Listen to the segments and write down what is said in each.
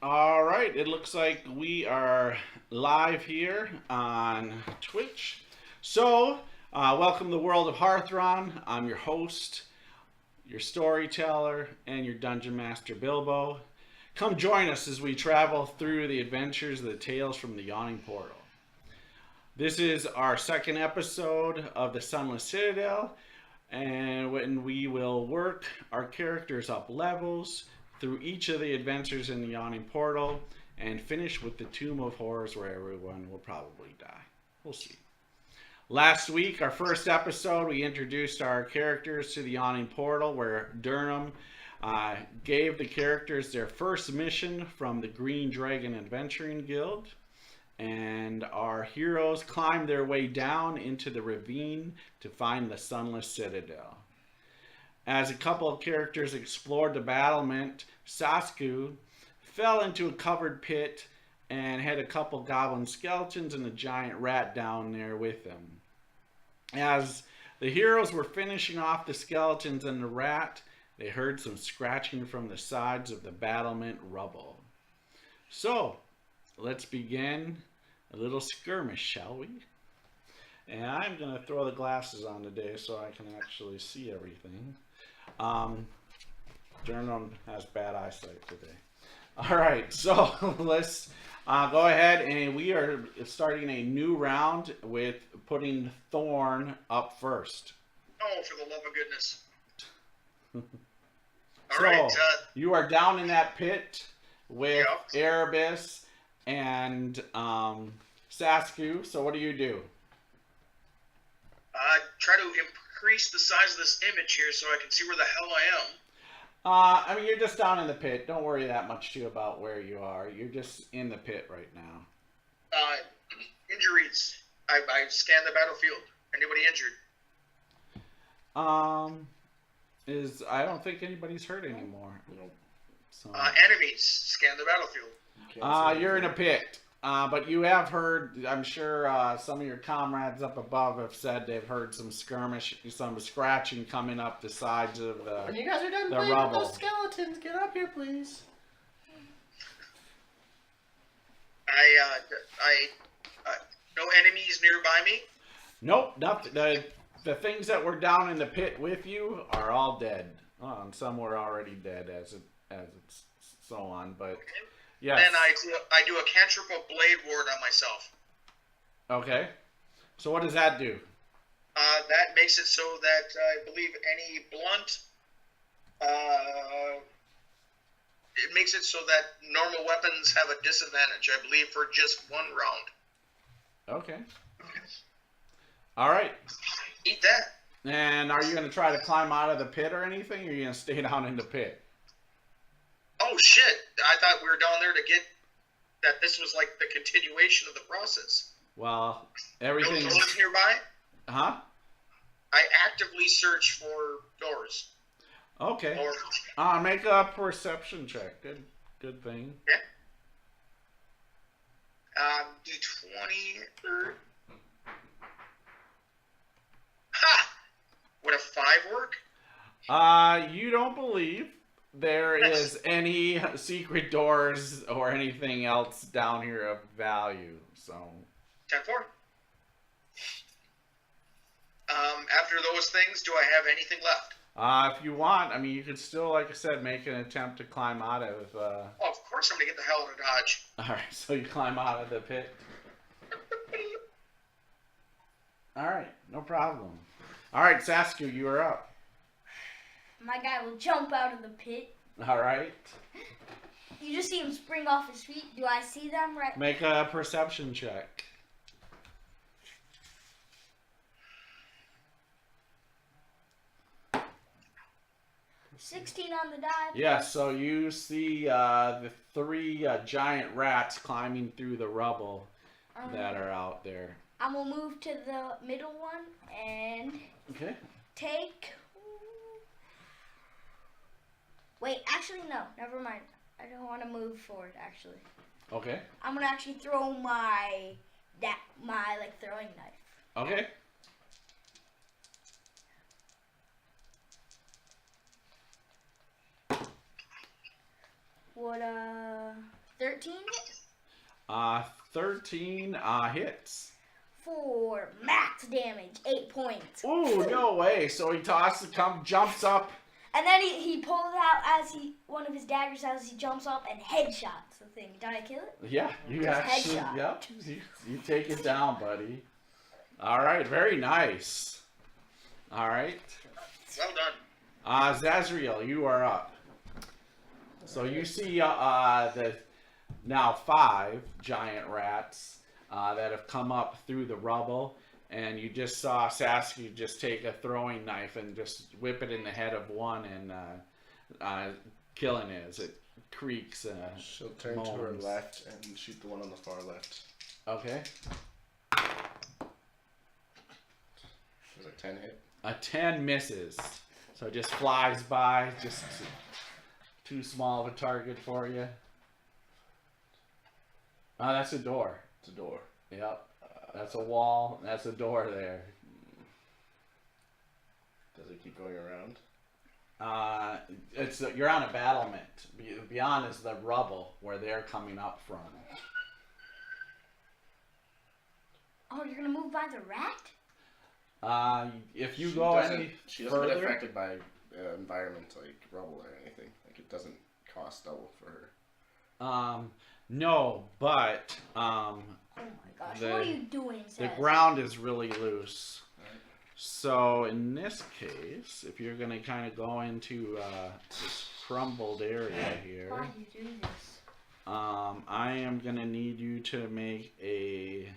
All right, it looks like we are live here on Twitch. Welcome to the world of Hearthron. I'm your host, your storyteller, and your dungeon master, Bilbo. Come join us as we travel through the adventures of the tales from the Yawning portal. This is our second episode of the Sunless Citadel, and when we will work our characters up levels through each of the adventures in the Yawning portal and finish with the Tomb of Horrors where everyone will probably die. We'll see. Last week, our first episode, we introduced our characters to the Yawning portal where Durham gave the characters their first mission from the Green Dragon Adventuring Guild. And our heroes climbed their way down into the ravine to find the Sunless Citadel. As a couple of characters explored the battlement, Sasku fell into a covered pit and had a couple goblin skeletons and a giant rat down there with him. As the heroes were finishing off the skeletons and the rat, they heard some scratching from the sides of the battlement rubble. So, let's begin a little skirmish, shall we? And I'm going to throw the glasses on today so I can actually see everything. Durham has bad eyesight today. All right, so let's go ahead, and we are starting a new round with putting Thorn up first. Oh, for the love of goodness. All right, you are down in that pit with Erebus and Sasku. So what do? Try to increase the size of this image here so I can see where the hell I am. I mean, you're just down in the pit. Don't worry that much too about where you are. You're just in the pit right now. Injuries. I scanned the battlefield. Anybody injured? I don't think anybody's hurt anymore. So. Enemies. Scan the battlefield. You're in a pit. But you have heard, I'm sure some of your comrades up above have said they've heard some skirmish, some scratching coming up the sides of the When you guys are done playing with those skeletons, get up here, please. No enemies nearby me? Nope, nothing. The things that were down in the pit with you are all dead. And some were already dead as it's so on, but... Yes. Then I do a cantrip of Blade Ward on myself. Okay. So what does that do? That makes it so that I believe any blunt... it makes it so that normal weapons have a disadvantage, I believe, for just one round. Okay. All right. Eat that. And are you going to try to climb out of the pit or anything, or are you going to stay down in the pit? Oh shit! I thought we were down there to get that. This was like the continuation of the process. Well, everything. No doors nearby? Huh? I actively search for doors. Okay. Make a perception check. Good thing. Yeah. D20. Ha! Would a 5 work? You don't believe there is any secret doors or anything else down here of value, so... 10-4. After those things, do I have anything left? If you want, I mean, you could still, like I said, make an attempt to climb out of... Oh, of course I'm gonna get the hell out of Dodge. Alright, so you climb out of the pit. Alright, no problem. Alright, Sasku, you are up. My guy will jump out of the pit. All right. You just see him spring off his feet. Do I see them right? Make a perception check. 16 on the die. Yeah, so you see the 3 giant rats climbing through the rubble that are out there. I'm going to move to the middle one and take... Wait, actually, no. Never mind. I don't want to move forward, actually. Okay. I'm going to actually throw my throwing knife. Okay. What, 13. 13 hits. For max damage, 8 points. Ooh, no way. So he tosses, jumps up. And then he pulls out one of his daggers as he jumps up and headshots the thing. Did I kill it? Yeah, you Just actually, headshot. yep. You take it down, buddy. All right, very nice. All right. Well done. Zazriel, you are up. So you see the now 5 giant rats that have come up through the rubble, and you just saw Saskia just take a throwing knife and just whip it in the head of one and killing it as it creaks. She'll turn to her left and shoot the one on the far left. Okay. Was it 10 hit? A 10 misses. So it just flies by, just too small of a target for you. Oh, that's a door. It's a door. Yep. That's a wall. That's a door there. Does it keep going around? You're on a battlement. Beyond is the rubble where they're coming up from. Oh, you're gonna move by the rat? If you She go doesn't- any She doesn't get further, affected by environment like rubble or anything. Like it doesn't cost double for her. no, but Oh my gosh, what are you doing, the Saz? ground is really loose. Right. So in this case, if you're gonna kind of go into this crumbled area here, Why do you do this? I am gonna need you to make a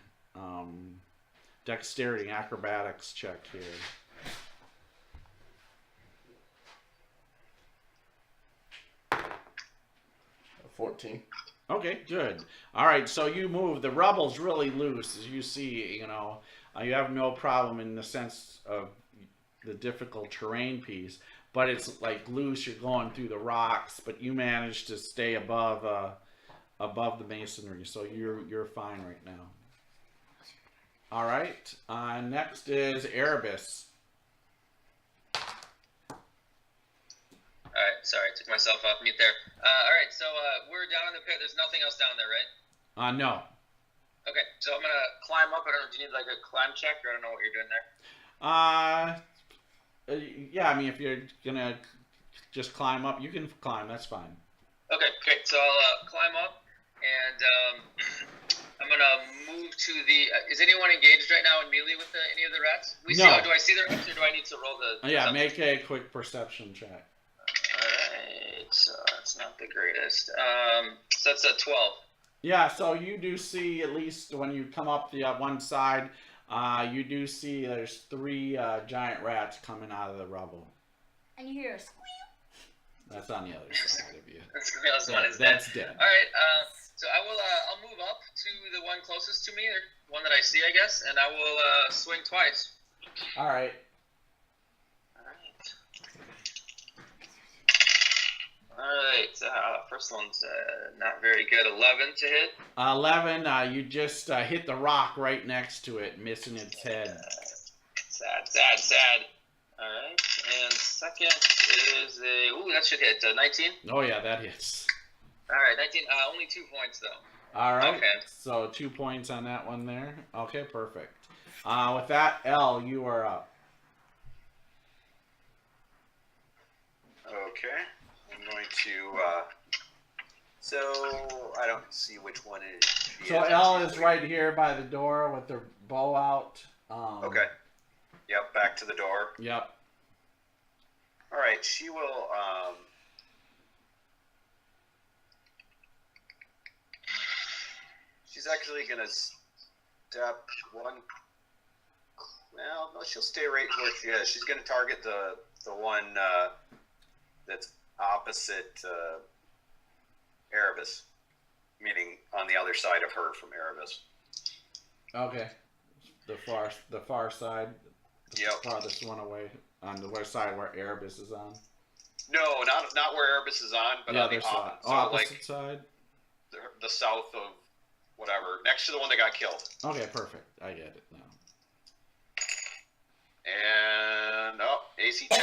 dexterity acrobatics check here. 14. Okay, good. All right, so you move. The rubble's really loose, as you see. You know, you have no problem in the sense of the difficult terrain piece, but it's like loose. You're going through the rocks, but you manage to stay above the masonry, so you're fine right now. All right. Next is Erebus. Alright, sorry, took myself off mute there. Alright, so we're down in the pit. There's nothing else down there, right? No. Okay, so I'm gonna climb up. I don't know, do you need like a climb check, or I don't know what you're doing there? Yeah, I mean, if you're gonna just climb up, you can climb. That's fine. Okay, great. So I'll climb up, and I'm gonna move to the. Is anyone engaged right now in melee with any of the rats? No. Do I see the rats, or do I need to roll the? Yeah, make a quick perception check. Alright, so that's not the greatest. So that's a 12. Yeah, so you do see, at least when you come up the one side, you do see there's 3 giant rats coming out of the rubble. And you hear a squeal. That's on the other side of you. That's dead. Alright, so I'll move up to the one closest to me, or one that I see, I guess, and I will swing twice. All right. Alright, first one's not very good. 11 to hit. 11, you just hit the rock right next to it, missing its head. Sad. Alright, and second is a... Ooh, that should hit. 19? Oh, yeah, that hits. Alright, 19. Only 2 points, though. All right. Okay. So 2 points on that one there. Okay, perfect. With that, Elle, you are up. Okay. I'm going to, so I don't see which one it is. So Elle is right here by the door with her bow out. Okay. Yep, back to the door. Yep. All right, she will, she's actually going to step one, well, no, she'll stay right where she is. She's going to target the one that's opposite Erebus, meaning on the other side of her from Erebus. Okay. The far side. The Yep. farthest one away on the west side where Erebus is on. No, not where Erebus is on, but The on other the side. so Opposite like side. the south of whatever, next to the one that got killed. Okay, perfect. I get it now. And AC 10.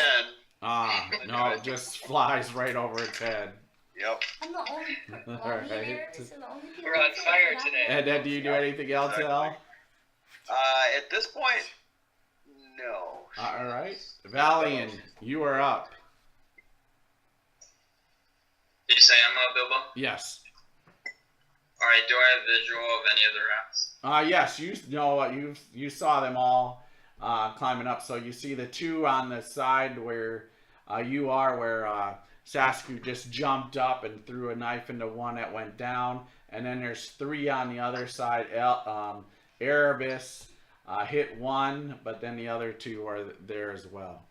No, it just flies right over its head. Yep. I'm the only well, All me and right. Erebus are the only people We're on who fire can. today. And then do you do anything else, Exactly. Al? At this point, no. All right. Valiant, you are up. Did you say I'm up, Bilbo? Yes. All right. Do I have visual of any of the rats? Yes, you saw them all climbing up. So you see the two on the side where you are, where Sasku just jumped up and threw a knife into one that went down, and then there's three on the other side. Erebus hit one, but then the other two are there as well.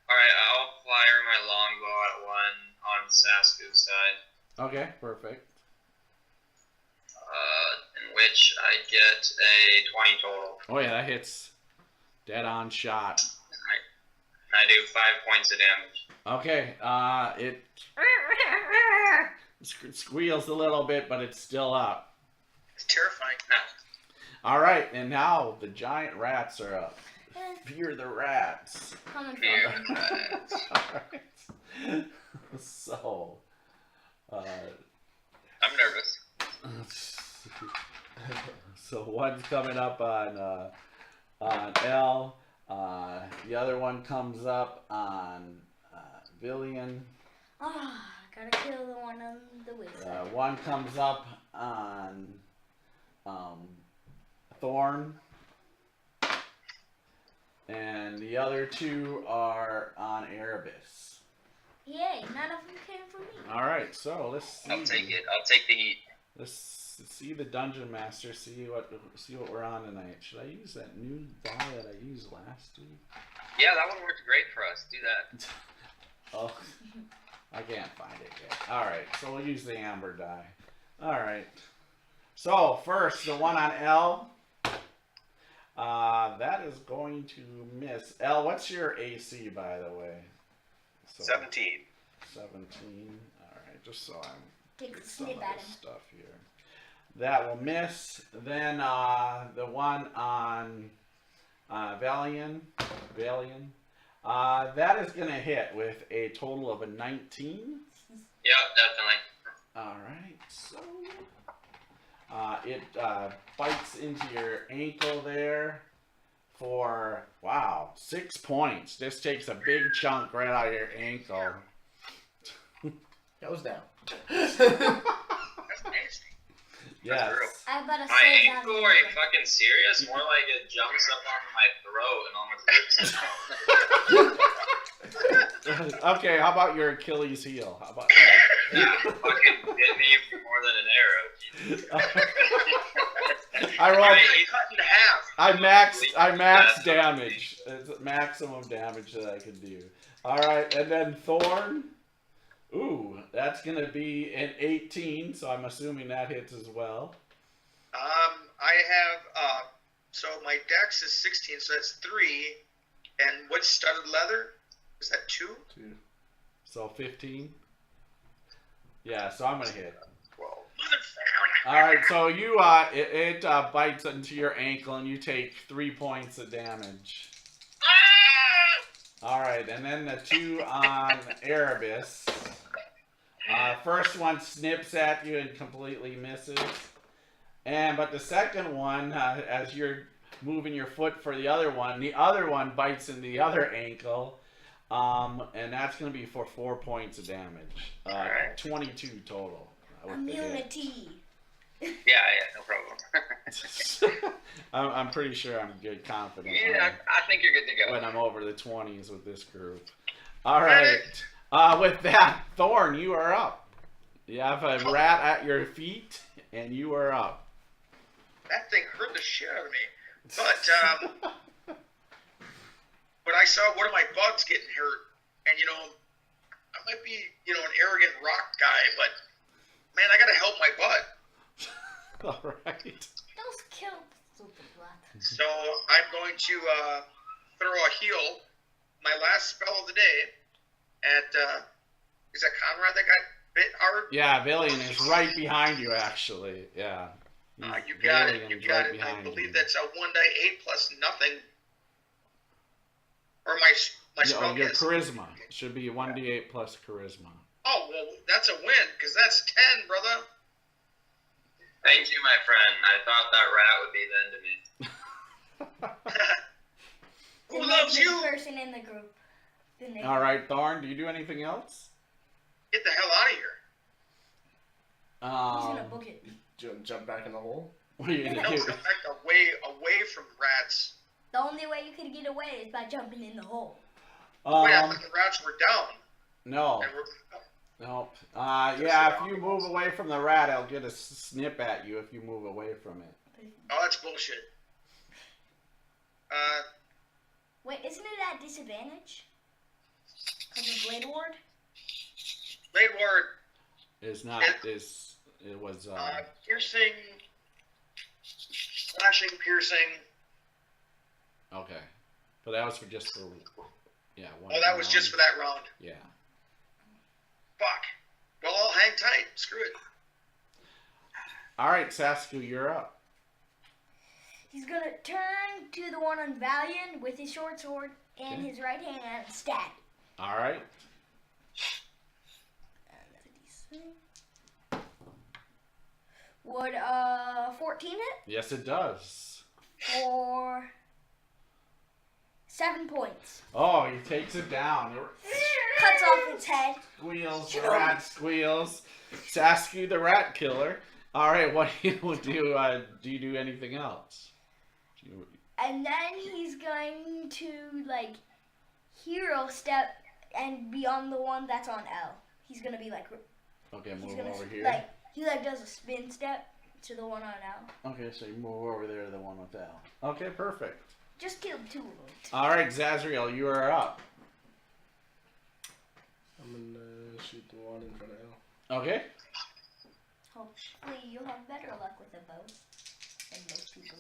All right. I'll fire my longbow at one on Sasku's side. Okay, perfect. In which I get a 20 total. Oh yeah, that hits dead on shot. I do 5 points of damage. Okay, it squeals a little bit, but it's still up. It's terrifying. All right, and now the giant rats are up. Fear the rats. Coming from Fear them. the rats. All right. So, I'm nervous. so one's coming up on L. The other one comes up on Villian. Gotta kill the one on the wayside. One comes up on Thorn. And the other two are on Erebus. Yay, none of them came from me. All right, so let's see. I'll take it. I'll take the heat. Let's see the Dungeon Master. See what we're on tonight. Should I use that new die that I used last week? Yeah, that one worked great for us. Do that. Oh, I can't find it yet. All right, so we'll use the amber die. All right. So first, the one on L. That is going to miss. L, what's your AC, by the way? So, 17. 17. All right, just so I'm Take a get some of snip at this him. stuff here. That will miss. Then the one on Valian, that is going to hit with a total of a 19. Yeah, definitely. All right, so it bites into your ankle there for, wow, 6 points. This takes a big chunk right out of your ankle. Goes down. That's nasty. Yes. real. I better My say that. ankle? Are you fucking serious? More like it jumps up onto my throat and almost rips it out. Okay, how about your Achilles heel? How about that? Yeah, fucking hit me for more than an arrow. Jesus. I rolled. You cut in half. I max damage. It's maximum damage that I can do. All right, and then Thorn. Ooh, that's gonna be an 18. So I'm assuming that hits as well. I have so my dex is 16, so that's 3. And what's studded leather? Is that 2? 2. So 15. Yeah, so I'm gonna hit. 12. All right, so you it bites into your ankle and you take 3 points of damage. All right, and then the two on Erebus. First one snips at you and completely misses, but the second one, as you're moving your foot for the other one bites into the other ankle, and that's going to be for 4 points of damage. 22 total. with the hit. Immunity. Yeah, no problem. I'm pretty sure I'm good, confident. Yeah, I think you're good to go. When I'm over the 20s with this group. All right. With that, Thorn, you are up. You have a rat at your feet, and you are up. That thing hurt the shit out of me. But when I saw one of my bugs getting hurt, and I might be an arrogant rock guy, but man, I gotta help my butt. All right. Those kill stupid rat. So I'm going to throw a heal, my last spell of the day, at is that Conrad that got bit hard? Yeah, Villian is right behind you, actually. Yeah. You got it. You Villian's got right it. I behind believe you. that's a 1d8 plus nothing. Or my spell Your gets. charisma should be 1d8 plus charisma. Oh, well, that's a win, because that's 10, brother. Thank you, my friend. I thought that rat would be the end of me. Who The loves you? nicest person in the group. The nicest. All right, Thorn, do you do anything else? Get the hell out of here. He's gonna book it. Jump back in the hole. What are you No, gonna come do? back away from rats. The only way you can get away is by jumping in the hole. Wait, I thought the rats were down. No, And we're, nope. Yeah, if you move away from the rat, I'll get a snip at you if you move away from it. oh, that's bullshit. Wait, isn't it at disadvantage? Because of Blade Ward? Blade Ward, It's not. It was. piercing, slashing, piercing. Okay, but that was just for. Yeah. One Oh, that was just for that round. Yeah. Fuck. Well, I'll hang tight. Screw it. All right, Saskia, you're up. He's gonna turn to the one on Valiant with his short sword in his right hand and stab. All right. Would 14 hit? Yes, it does. For 7 points. Oh, he takes it down. Cuts off its head. Squeals, the rat squeals. Saskia, the rat killer. All right, what do you do? Do you do anything else? And then he's going to, like, hero step and be on the one that's on L. He's going to be, like, Okay, he's move gonna, over here. like, he, like, does a spin step to the one on L. Okay, so you move over there to the one with L. Okay, perfect. Just killed 2 of them. All right, Zazriel, you are up. I'm gonna shoot the one in front of L. Okay. Hopefully you'll have better luck with a bow than most people.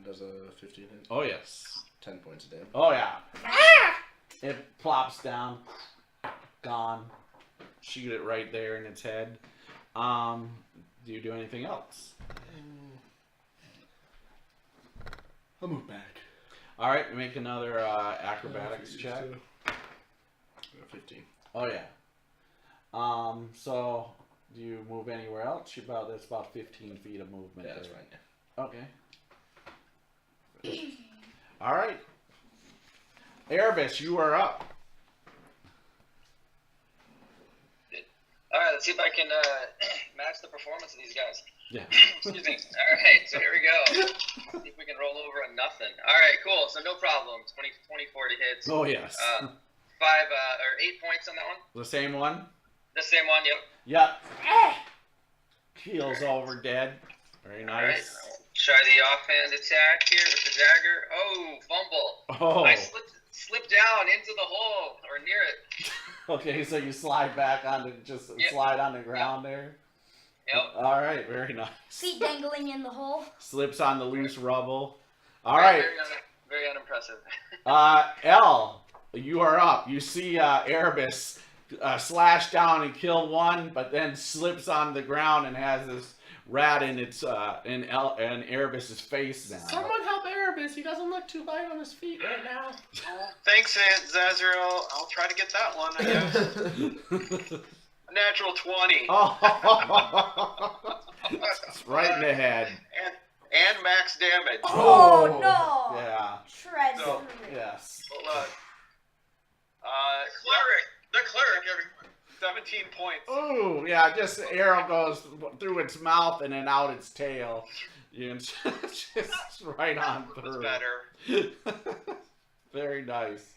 Does a 15 hit? Oh, yes. 10 points of damage. Oh, yeah. It plops down. Gone. Shoot it right there in its head. Do you do anything else? I'll move back. All right, make another acrobatics check. 15. Oh, yeah. So, do you move anywhere else? That's about 15 feet of movement. Yeah, that's there. right. Yeah. Okay. All right. Erebus, you are up. All right, let's see if I can match the performance of these guys. Yeah. Excuse me. All right, so here we go. See if we can roll over a nothing. All right, cool. So no problem. 24 to hits. Oh, yes. 5 or 8 points on that one. The same one? The same one. Yep. Yep. Keels over dead. Very All right. nice. I'll try the offhand attack here with the dagger. Oh, fumble. Oh. I slipped down into the hole or near it. Okay, so you slide back onto, slide on the ground there. Yep. All right, very nice. Feet dangling in the hole. Slips on the loose rubble. All right. Very unimpressive. L, you are up. You see Erebus slash down and kill one, but then slips on the ground and has this rat in its in Erebus's face now. Someone help Erebus. He doesn't look too light on his feet right now. Thanks, Zazriel. I'll try to get that one, I guess. Natural 20. Oh, it's right in the head. And max damage. Oh, no! Yeah. Shreds So, through it. Yes. Hold on. The cleric, everyone. 17 points. Ooh, yeah. Just the arrow goes through its mouth and then out its tail. You can just right on It's through. better. Very nice.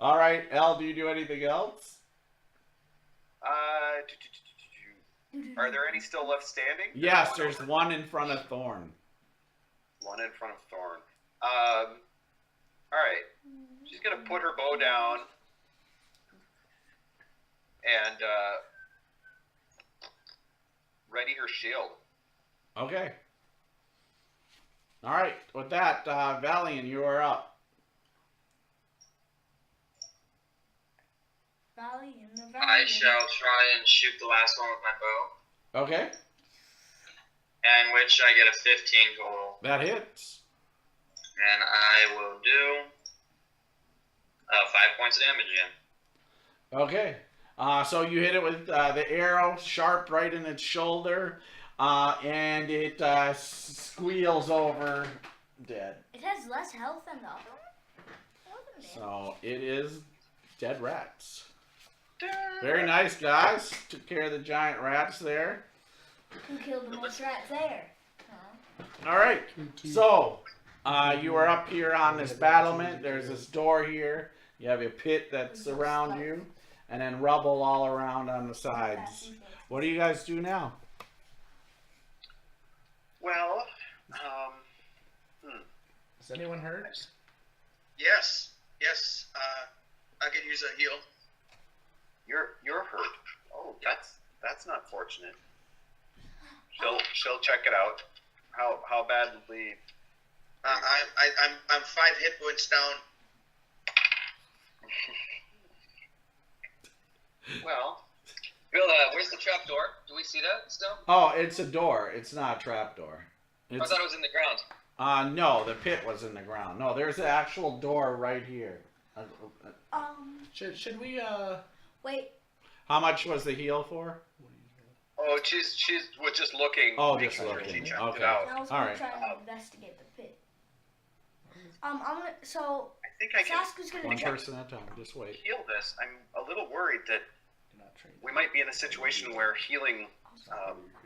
All right, L. Do you do anything else? Are there any still left standing? Yes, there's one in front of Thorn. One in front of Thorn. Alright. She's gonna put her bow down and ready her shield. Okay. All right. With that, Valiant, you are up. Valiant, the I Valiant. shall try and shoot the last one with my bow, Okay. and which I get a 15 total. That hits. And I will do 5 points of damage again. Okay. So you hit it with the arrow, sharp right in its shoulder, and it squeals over dead. It has less health than the other one. So it is dead rats. Very nice, guys. Took care of the giant rats there. Who killed the most rats there? All right. So you are up here on this battlement. There's this door here. You have a pit that's around you, and then rubble all around on the sides. What do you guys do now? Well, Is anyone hurt? Yes. I could use a heal. you're hurt. Oh, that's not fortunate. She'll check it out. How badly? I'm 5 hit points down. Well, Bill, where's the trap door? Do we see that still? Oh, it's a door. It's not a trap door. I thought it was in the ground. No, the pit was in the ground. No, there's an actual door right here. Should we Wait. How much was the heal for? oh, she was just looking. Oh, making just sure looking. She checked Okay. it out. I was All gonna right. try and investigate the pit. I'm gonna. So I think I can Sasku's gonna One check. person at a time. Just wait. heal this. I'm a little worried that You're not trained. we might be in a situation where healing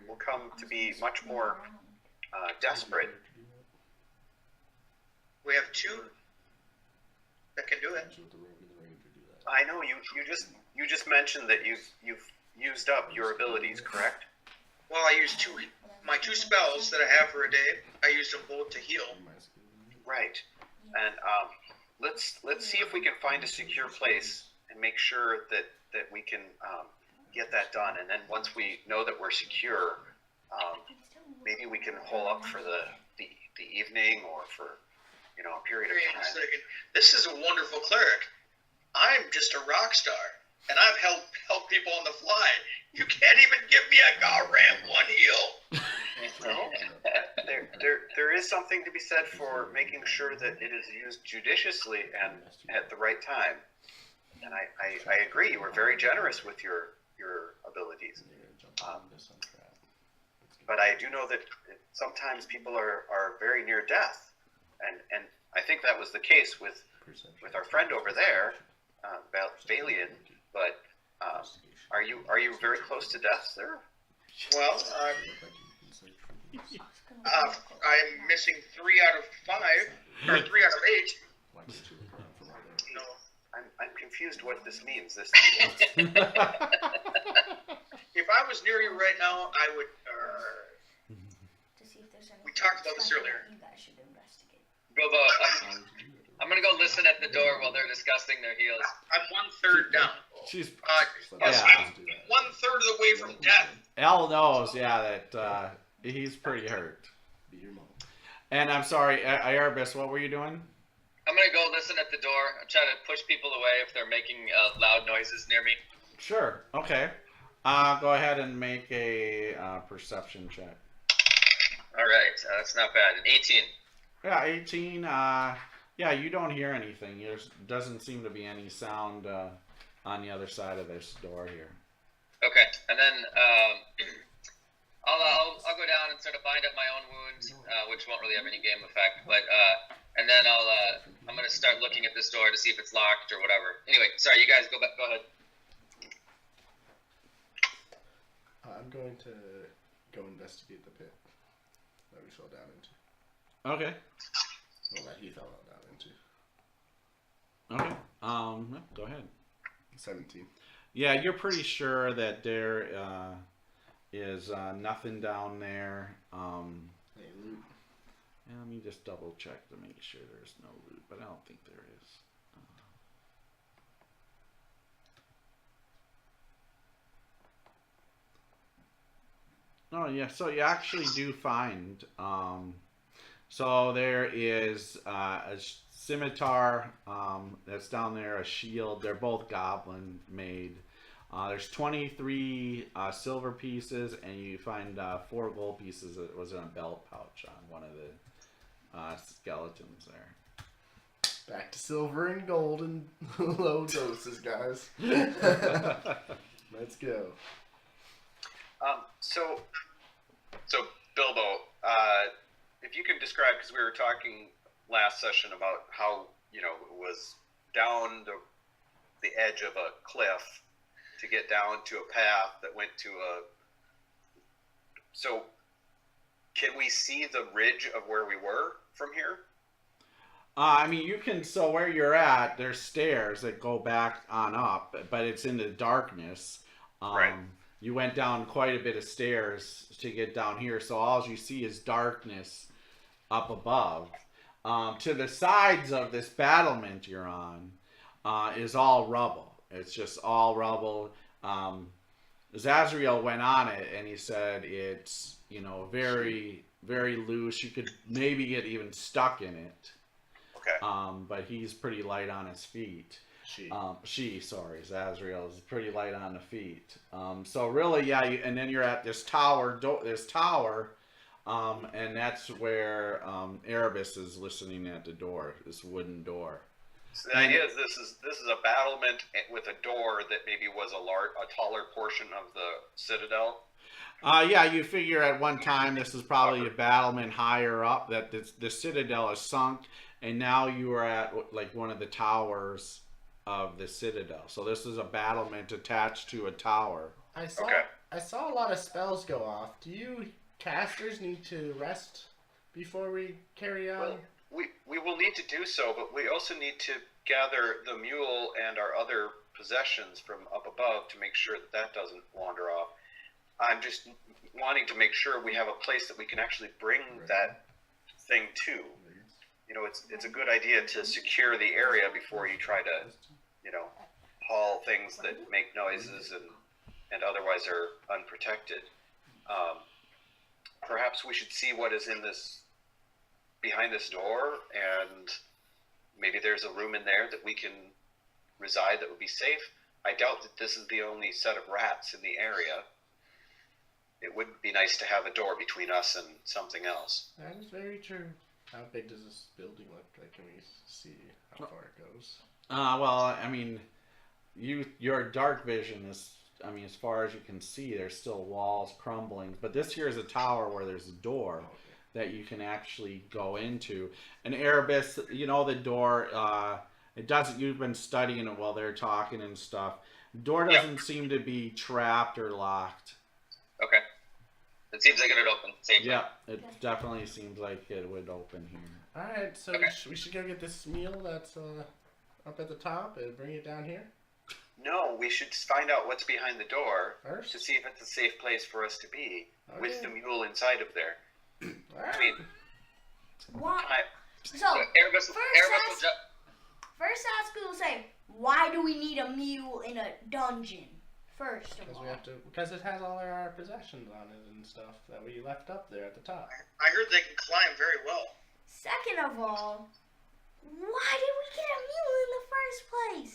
will come to be much more desperate. We have 2 that can do it. I know you just mentioned that you've used up your abilities, correct? Well, I used my 2 spells that I have for a day. I used them both to heal. Right. And let's see if we can find a secure place and make sure that we can get that done. And then once we know that we're secure, maybe we can hole up for the evening or for a period of Wait a time. second. This is a wonderful cleric. I'm just a rock star, and I've helped people on the fly. You can't even give me a goddamn 1 heal. Well, there is something to be said for making sure that it is used judiciously and at the right time. And I agree. You were very generous with your abilities. But I do know that sometimes people are very near death, and I think that was the case with our friend over there, Valian. But are you very close to death, sir? Well, I'm missing 3 out of 5, or 3 out of 8. No. I'm confused what this means. This If I was near you right now, I would. To see if there's any. We talked about this earlier. You guys should investigate. Bilbo, I'm gonna go listen at the door while they're discussing their heals. I'm 1/3 down. She's Yes, Yeah. I'm 1/3 of the way from death. Al knows, yeah, that he's pretty hurt. And I'm sorry, Erebus, what were you doing? I'm gonna go listen at the door. I'm trying to push people away if they're making loud noises near me. Sure. Okay. Go ahead and make a perception check. All right, that's not bad. An 18. Yeah, 18. Yeah, you don't hear anything. There doesn't seem to be any sound on the other side of this door here. Okay, and then I'll go down and sort of bind up my own wounds, which won't really have any game effect. But and then I'm gonna start looking at this door to see if it's locked or whatever. Anyway, sorry, you guys go ahead. I'm going to go investigate the pit that we fell down into. Okay. Well, that he fell down into. Okay. Yeah, go ahead. 17. Yeah, you're pretty sure that there is nothing down there. Hey, loot. Yeah, let me just double check to make sure there's no loot, but I don't think there is. Oh yeah, so you actually do find. So there is a scimitar that's down there, a shield. They're both goblin made. There's 23 silver pieces, and you find 4 gold pieces that was in a belt pouch on one of the skeletons there. Back to silver and gold and low doses, guys. Let's go. So Bilbo, if you can describe, because we were talking last session about how, it was down the edge of a cliff to get down to a path that went to so can we see the ridge of where we were from here? I mean, you can, so where you're at, there's stairs that go back on up, but it's in the darkness. Right. You went down quite a bit of stairs to get down here, so all you see is darkness up above. To the sides of this battlement you're on is all rubble. It's just all rubble. Zazriel went on it and he said it's, very, very loose. You could maybe get even stuck in it. Okay. But he's pretty light on his feet. Zazriel is pretty light on the feet. So really, yeah, and then you're at this tower, and that's where Erebus is listening at the door, this wooden door. So the idea is this is a battlement with a door that maybe was a taller portion of the citadel. Yeah, you figure at one time this is probably a battlement higher up, that the citadel is sunk, and now you are at like one of the towers of the citadel. So this is a battlement attached to a tower. I saw a lot of spells go off. Do you casters need to rest before we carry on? Well, we will need to do so, but we also need to gather the mule and our other possessions from up above to make sure that doesn't wander off. I'm just wanting to make sure we have a place that we can actually bring that thing to. It's a good idea to secure the area before you try to, haul things that make noises and otherwise are unprotected. Perhaps we should see what is behind this door, and maybe there's a room in there that we can reside that would be safe. I doubt that this is the only set of rats in the area. It would be nice to have a door between us and something else. That is very true. How big does this building look like? Can we see how far it goes? Well, I mean, your dark vision is, as far as you can see, there's still walls crumbling. But this here is a tower where there's a door that you can actually go into. And Erebus, the door, it doesn't, you've been studying it while they're talking and stuff. Door doesn't seem to be trapped or locked. Okay. It seems like it would open safely. Yeah, it definitely seems like it would open here. Alright, so Okay. we should go get this mule that's up at the top and bring it down here? No, we should find out what's behind the door First? to see if it's a safe place for us to be with Okay. the mule inside of there. Alright. I mean, What? So, Erebus will first ask will say, why do we need a mule in a dungeon? First of all. Because it has all our possessions on it and stuff that we left up there at the top. I heard they can climb very well. Second of all, why did we get a mule in the first place?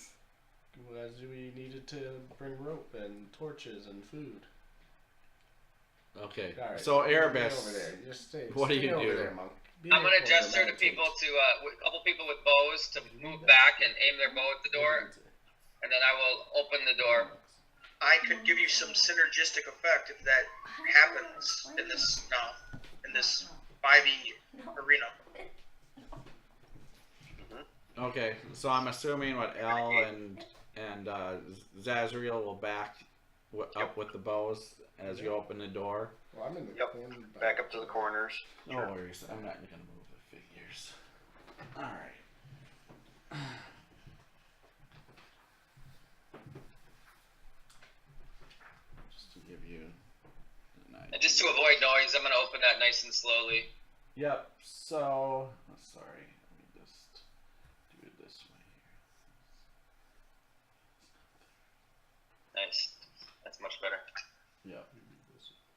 Because we needed to bring rope and torches and food. Okay, All right. so Get Erebus, over there. Just stay, what do stay you over do? There, monk. Be I'm there gonna for gesture the to people meditation. a couple people with bows to move back and aim their bow at the door, and then I will open the door. I could give you some synergistic effect if that happens in this 5e arena. Okay, so I'm assuming what El and Zazriel will back up with the bows as you open the door. Well, I'm in the Yep. corner back up to the corners. No worries, I'm not gonna move the figures. All right. Just to give you an idea. And just to avoid noise, I'm gonna open that nice and slowly. Yep. So, sorry. Let me just do it this way Nice. That's much better. here. Yep.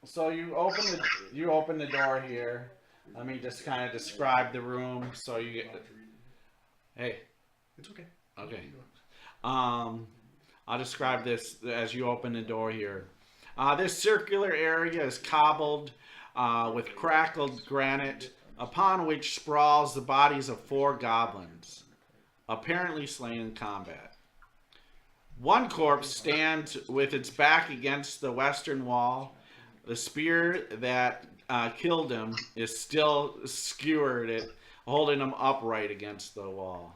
So you open the door here. Let me just kind of describe the room. So you get. Hey. It's okay. Okay. I'll describe this as you open the door here. This circular area is cobbled with crackled granite, upon which sprawls the bodies of 4 goblins. apparently slain in combat. One corpse stands with its back against the western wall. The spear that killed him is still skewered it, holding him upright against the wall.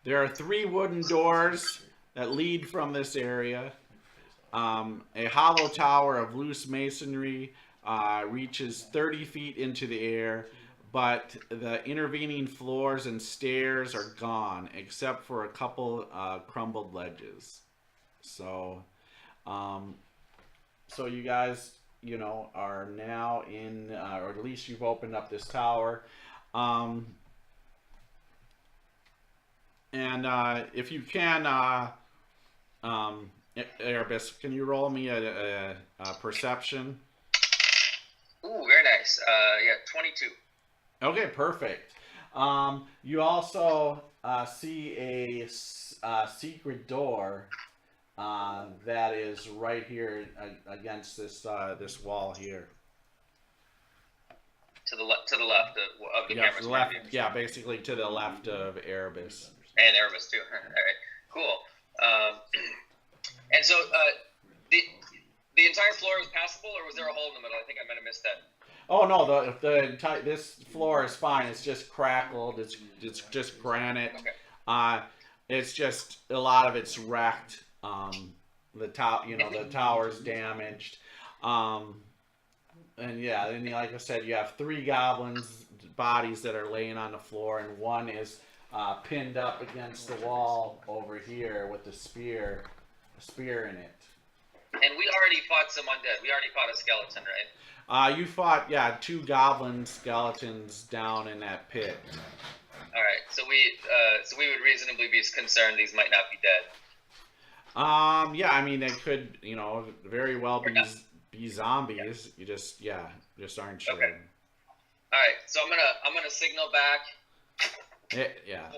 There are 3 wooden doors that lead from this area. A hollow tower of loose masonry reaches 30 feet into the air, but the intervening floors and stairs are gone, except for a couple crumbled ledges. So, so you guys, you know, are now in, or at least you've opened up this tower. And if you can, Erebus, can you roll me a perception? Ooh, very nice. Yeah, 22. Okay, perfect. You also see a secret door that is right here against this this wall here. To the left of the Yeah, camera's to the left. point of view. Yeah, basically to the left of Erebus. And Erebus too. All right, cool. And so the entire floor is passable, or was there a hole in the middle? I think I might have missed that. Oh no, the entire this floor is fine. It's just crackled. It's just granite. Okay. It's just a lot of it's wrecked. The tower's damaged. And yeah, and like I said, you have 3 goblins' bodies that are laying on the floor, and one is pinned up against the wall over here with a spear in it. And we already fought some undead. We already fought a skeleton, right? You fought 2 goblin skeletons down in that pit. All right. So we would reasonably be concerned these might not be dead. Yeah, I mean they could, very well be zombies. You just aren't sure. Okay. All right. So I'm gonna signal back. Yeah.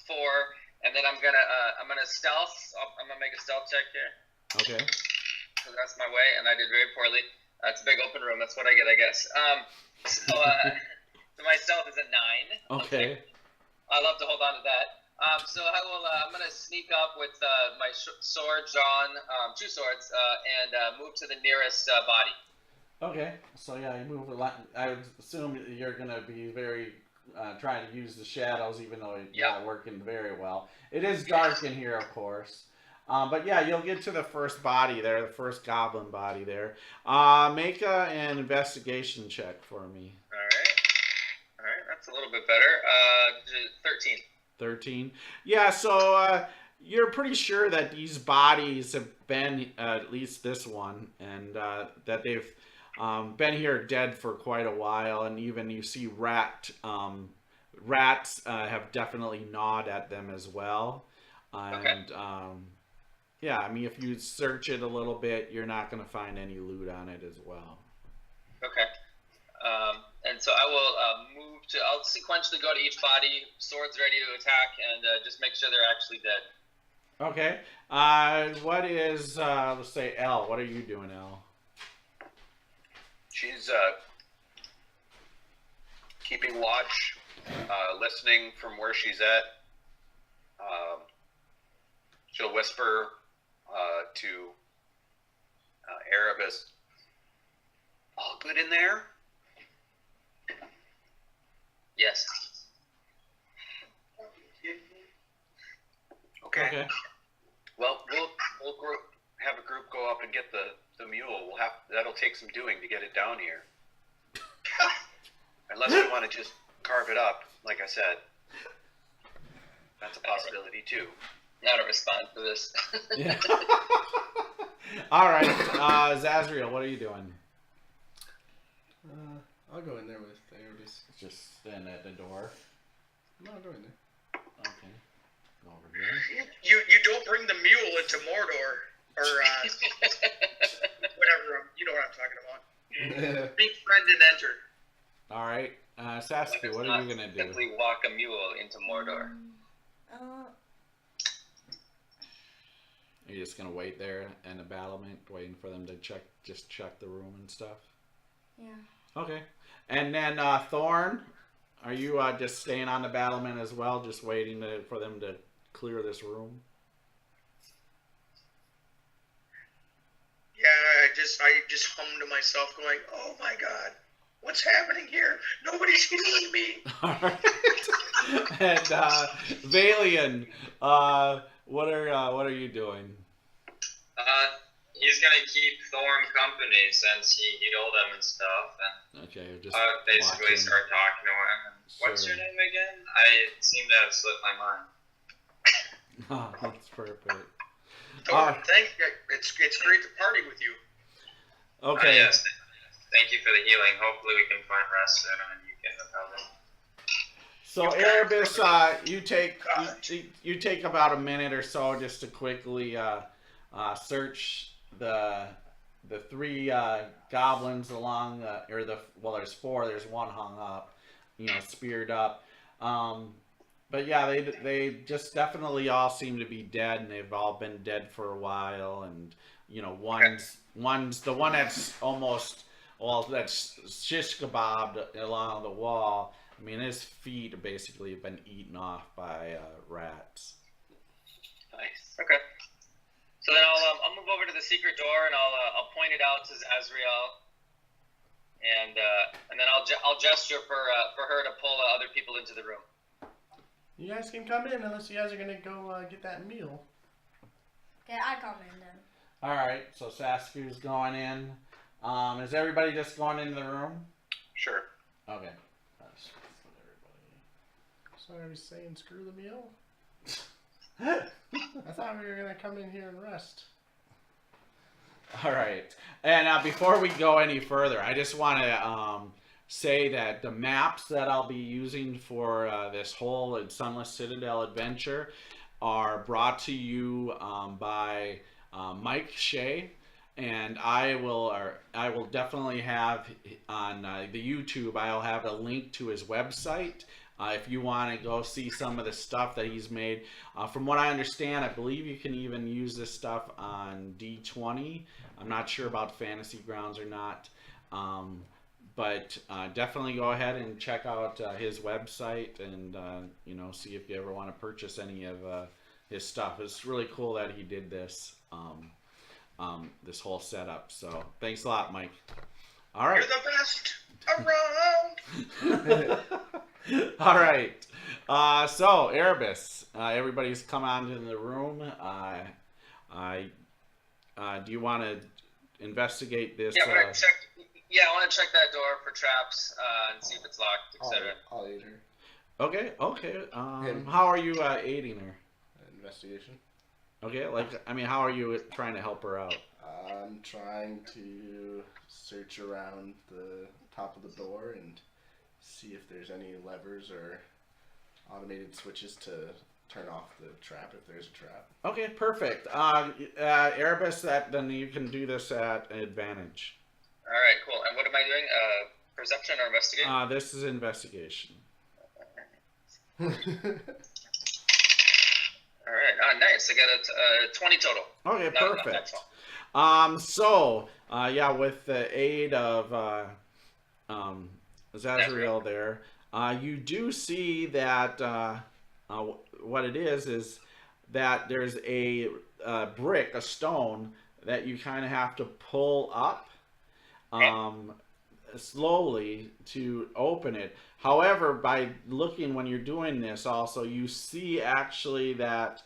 Four, and then I'm gonna stealth. I'm gonna make a stealth check here. Okay. So that's my way, and I did very poorly. It's a big open room. That's what I get, I guess. So my stealth is a 9. Okay. I love to hold on to that. So I will. I'm gonna sneak up with my sword drawn, 2 swords, and move to the nearest body. Okay. So yeah, you move a lot. I would assume you're gonna be very trying to use the shadows, even though it's not working very well. It is dark in here, of course. But yeah, you'll get to the first body there, the first goblin body there. Make an investigation check for me. All right, that's a little bit better. 13. 13. Yeah, so you're pretty sure that these bodies have been, at least this one, and that they've been here dead for quite a while, and even you see rats have definitely gnawed at them as well. And yeah, I mean, if you search it a little bit, you're not going to find any loot on it as well. Okay. And so I will I'll sequentially go to each body, swords ready to attack, and just make sure they're actually dead. Okay. What is, let's say, Elle? What are you doing, Elle? She's keeping watch, listening from where she's at. She'll whisper to Erebus, "All good in there?" Yes. Okay. Well, we'll have a group go up and get the mule. That'll take some doing to get it down here. Unless we want to just carve it up, like I said. That's a possibility too. Not a response to this. Yeah. All right, Zazriel, what are you doing? I'll go in there with Erebus. Just stand at the door. No, I'll go in there. Okay. Go over here. You don't bring the mule into Mordor, or whatever. You know what I'm talking about. Big friend and enter. All right, Sasuke, what are you gonna do? Simply walk a mule into Mordor. Are you just gonna wait there in the battlement, waiting for them to check the room and stuff? Yeah. Okay. And then Thorn, are you just staying on the battlement as well, just waiting for them to clear this room? Yeah, I just hummed to myself, going, "Oh my God, what's happening here? Nobody's healing me." All right. And Valian, what are you doing? He's gonna keep Thorn company since he healed him and stuff, and Okay, just basically watching. start talking to him. What's Sure. your name again? I seem to have slipped my mind. That's perfect. Thank you. It's great to party with you. Okay. Yes. Thank you for the healing. Hopefully we can find rest soon and you can recover. So Erebus, you take about a minute or so just to quickly search the three goblins along there's four. There's one hung up, speared up. But yeah, they just definitely all seem to be dead, and they've all been dead for a while. And one's the one that's that's shish kebabbed along the wall. I mean, his feet basically have been eaten off by rats. Nice. Okay. So then I'll move over to the secret door and I'll point it out to Azrael, and then I'll gesture for her to pull other people into the room. You guys can come in unless you guys are gonna go get that meal. Okay, I come in then. All right, so Saskew's going in. Is everybody just going into the room? Sure. Okay. So are we saying screw the meal? I thought we were gonna come in here and rest. All right. And before we go any further, I just want to say that the maps that I'll be using for this whole Sunless Citadel adventure are brought to you by Mike Shea, and I will definitely have on the YouTube. I'll have a link to his website. If you want to go see some of the stuff that he's made. From what I understand, I believe you can even use this stuff on D20. I'm not sure about Fantasy Grounds or not. But definitely go ahead and check out his website and, see if you ever want to purchase any of his stuff. It's really cool that he did this, this whole setup. So thanks a lot, Mike. All right. You're the best around. All right. So Erebus, everybody's come on into the room. Do you want to investigate this? Yeah, I want to check that door for traps and see if it's locked, etc. I'll aid her. Okay. How are you aiding her? Investigation. Okay, how are you trying to help her out? I'm trying to search around the top of the door and see if there's any levers or automated switches to turn off the trap if there's a trap. Okay, perfect. Erebus, then you can do this at an advantage. All right, cool. And what am I doing? Perception or investigate? This is investigation. All right. Nice. I got a 20 total. Okay, Not perfect. all. With the aid of Zazriel there, you do see that what it is that there's a brick, a stone, that you kind of have to pull up slowly to open it. However, by looking when you're doing this also, you see actually that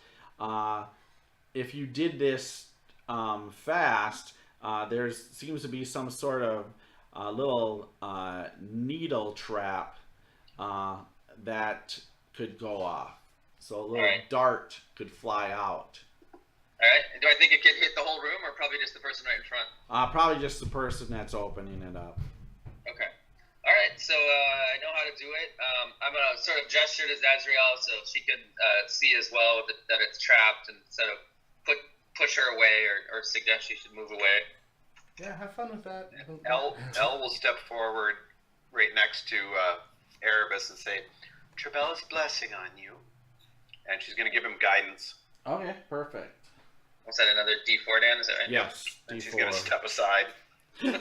if you did this fast, there seems to be some sort of little needle trap that could go off. So a little dart could fly out. All right. Do I think it could hit the whole room or probably just the person right in front? Probably just the person that's opening it up. Okay. All right. So I know how to do it. I'm going to sort of gesture to Zazriel so she can see as well that it's trapped and sort of push her away or suggest she should move away. Yeah, have fun with that. Elle will step forward right next to Erebus and say, "Trebella's blessing on you." And she's going to give him guidance. Okay, perfect. What's that, another D4, Dan? Is that right? Yes, And she's D4. going to step aside. Wait.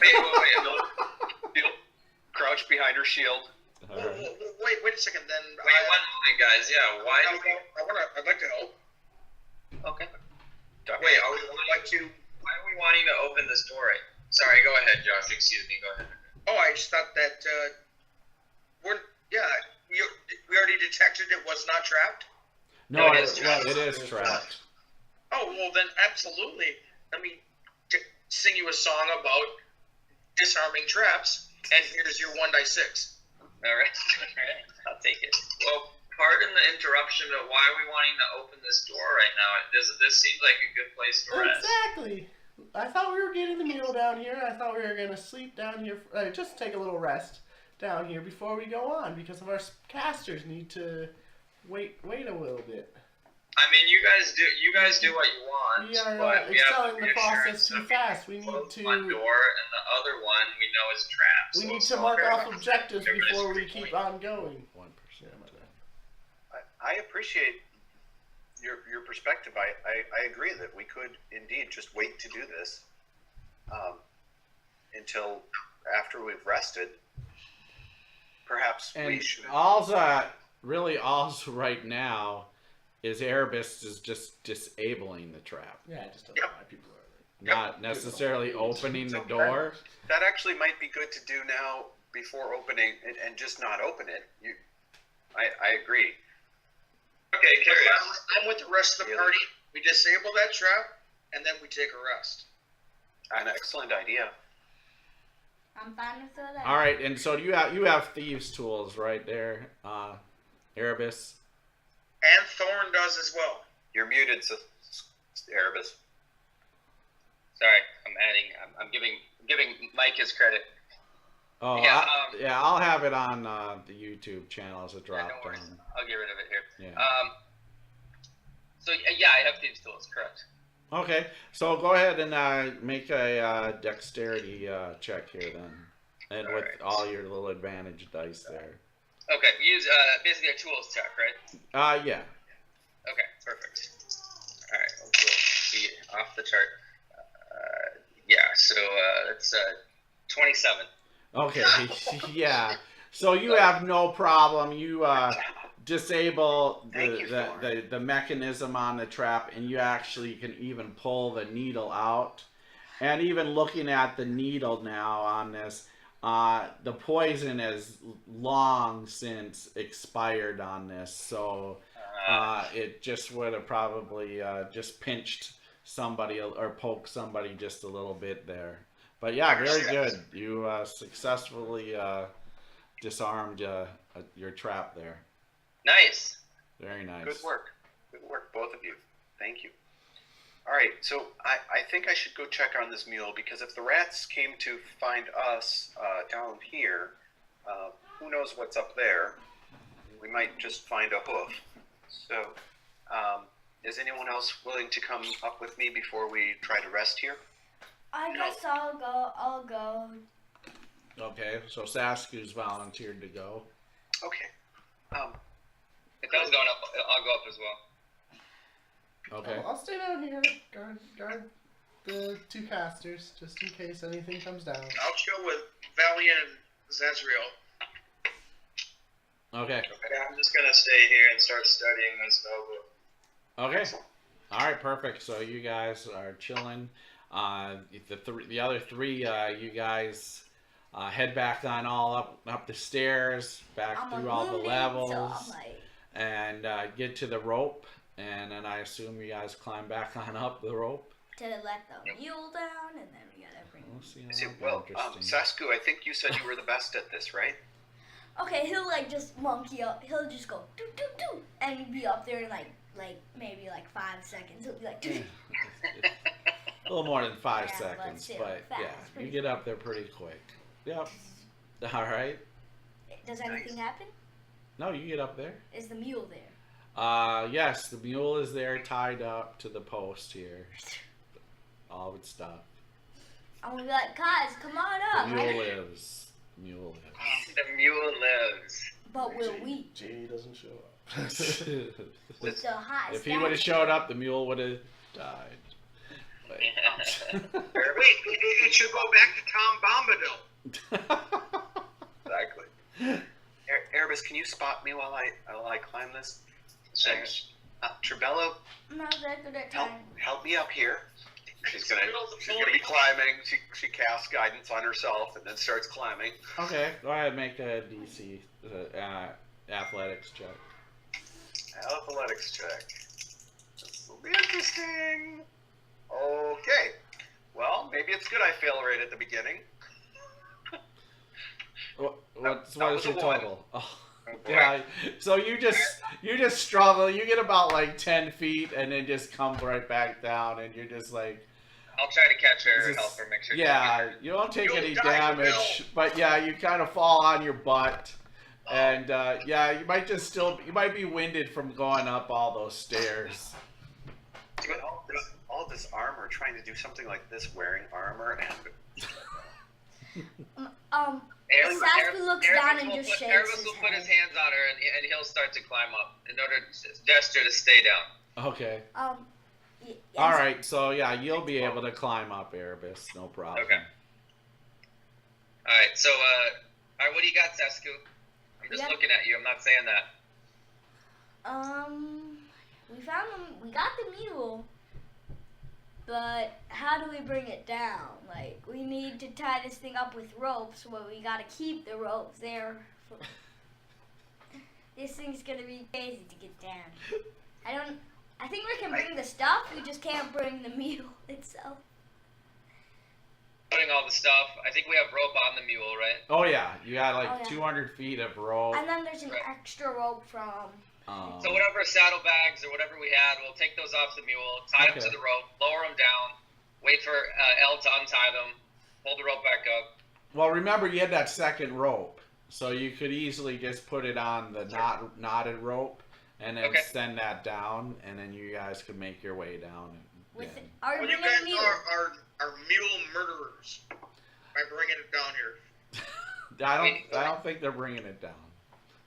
She'll crouch behind her shield. All right. wait a second. Then Wait, one moment, guys. Yeah, why? I'd like to help. Okay. Wait, I would like to. Why are we wanting to open this door? Sorry, go ahead, Josh. Excuse me. Go ahead. Oh, I just thought that we already detected it was not trapped. No, No, it is it is trapped. Oh well, then absolutely. Let me sing you a song about disarming traps, and here's your 1d6. All right. I'll take it. Well, pardon the interruption, but why are we wanting to open this door right now? This seems like a good place to rest. Exactly. I thought we were getting the meal down here. I thought we were going to sleep down here. Just take a little rest down here before we go on, because of our casters need to wait a little bit. I mean, you guys do what you want. We are but we have excelling the process too fast. We need close to. one door, and the other one we know is trapped. We so need it's to all mark very off much objectives a before we mystery keep point. on going. 1%. I appreciate your perspective. I agree that we could indeed just wait to do this until after we've rested. Perhaps we And should. all's right now is Erebus is just disabling the trap, Yeah, I just don't know why people are. not necessarily opening the door. That actually might be good to do now before opening and just not open it. I agree. Okay, carry on. I'm with the rest of the party. We disable that trap, and then we take a rest. An excellent idea. I'm fine with that. All right, and so you have thieves' tools right there, Erebus. And Thorn does as well. You're muted, Erebus. Sorry, I'm giving Mike his credit. Oh, Yeah, I'll have it on the YouTube channel as a Yeah, drop no worries. down. I'll get rid of it here. Yeah. So yeah, I have thieves' tools. Correct. Okay, so go ahead and make a dexterity check here then, and with Alright. all your little advantage dice there. Okay, use basically a tools check, right? Yeah. Okay, perfect. All right, we'll be off the chart. Yeah, so it's 27. Okay, yeah. So you have no problem. You disable Thank you, Thor. the mechanism on the trap, and you actually can even pull the needle out. And even looking at the needle now on this, the poison is long since expired on this, so it just would have probably just pinched somebody or poked somebody just a little bit there. But yeah, very good. You successfully disarmed your trap there. Nice. Very nice. Good work. Good work, both of you. Thank you. All right, so I think I should go check on this mule, because if the rats came to find us down here, who knows what's up there? We might just find a hoof. So, is anyone else willing to come up with me before we try to rest here? I guess I'll go. Okay, so Sasku's volunteered to go. Okay. If that was going up, I'll go up as well. Okay. I'll stay down here, guard the two casters, just in case anything comes down. I'll chill with Valiant and Zazriel. Okay. I'm just gonna stay here and start studying my spellbook. Okay. All right. Perfect. So you guys are chilling. The other three, you guys head back on all up the stairs, back I'm through all the wounded, levels, so I'm like, and get to the rope. And then I assume you guys climb back on up the rope. to let the mule down, and then we gotta bring. We'll see. I see. That'll be Well, interesting. Sasku, I think you said you were the best at this, right? Okay, he'll like just monkey up. He'll just go doo doo doo, and be up there in like maybe like 5 seconds. He'll be like. Doo, doo. A little more than 5 Yeah, but seconds, still, but fast, yeah, you pretty get up there pretty quick. Yep. All right. Does anything happen? No, you get up there. Is the mule there? Yes, the mule is there, tied up to the post here. All of its stuff. I'm gonna be like, guys, come on up. The mule lives. The mule lives. The mule lives. But will we? Jay doesn't show up. With the high If he would have showed up, the mule would have died. But- Wait, it should go back to Tom Bombadil. Exactly. Erebus, can you me while I climb this? Sure. Tribella, I'm not that good at time. help me up here. She's gonna Middle of the she's gonna be climbing. She casts guidance on herself and then starts climbing. Okay, go ahead and make a DC athletics check. Athletics check. This will be interesting. Okay. Well, maybe it's good I fail right at the beginning. What is was your a one. total? Oh, Oh, boy. yeah. So you just struggle. You get about like 10 feet and then just come right back down, and you're just like, I'll try to catch her and Just- help her make sure. yeah, you don't take You'll any die, damage, but yeah, you kind of fall on your butt, and yeah, you might be winded from going up all those stairs. With all this armor, trying to do something like this, wearing armor and Sasuke looks down and just shakes Erebus his will put his head. hands on her and he'll start to climb up in order to gesture to stay down. Okay. Yeah, All right. So yeah, you'll be able to climb up, Erebus. No problem. Okay. Alright, so alright, what do you got, Sasku? I'm just Yeah. looking at you, I'm not saying that. We found them. We got the mule, but how do we bring it down? Like, we need to tie this thing up with ropes, but we gotta keep the ropes there. This thing's gonna be crazy to get down. I think we can bring the stuff. We just can't bring the mule itself. Putting all the stuff. I think we have rope on the mule, right? Oh yeah, you got like Oh, yeah. 200 feet of rope. And then there's an Right. extra rope from. So whatever saddlebags or whatever we had, we'll take those off the mule, tie them Okay. to the rope, lower them down, wait for Elle to untie them, pull the rope back up. Well, remember you had that second rope, so you could easily just put it on the knotted rope, and then Okay. send that down, and then you guys could make your way down. With And, are we Well, you bringing guys the mule? are mule murderers by bringing it down here. I don't think they're bringing it down.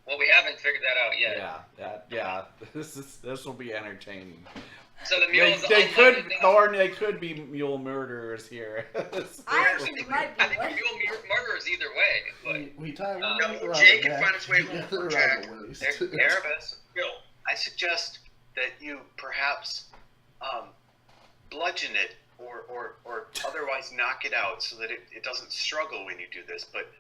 Well, we haven't figured that out yet. Yeah. This will be entertaining. So the They, mule's they unloaded could, thing- Thorn. They could be mule murderers here. I actually might be I think one. mule murderers either way, but We tie one No, around Jake the can neck, find his way the home other from around Jack. the waist. Erebus, Bill. I suggest that you perhaps bludgeon it or otherwise knock it out so that it doesn't struggle when you do this. But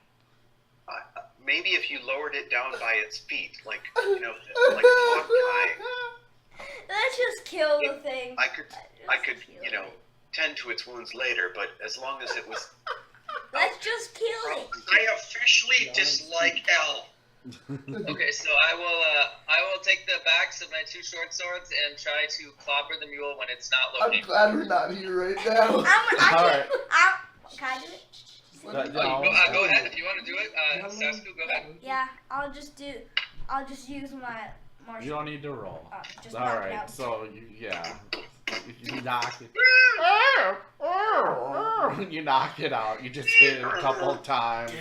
maybe if you lowered it down by its feet, like like hog tying, Let's just kill the thing. I could Let's kill it. tend to its wounds later. But as long as it was, Let's just kill it. I officially dislike Elle. okay. So I will take the backs of my two short swords and try to clobber the mule when it's not I'm looking. glad we're not here right now. All right. Can I do it? Oh, go ahead if you want to do it, Sasku. Go ahead. Yeah, I'll just use my martial. You don't need to roll. Just All knock it right. out. So you knock it. You knock it out. You just hit it a couple of times.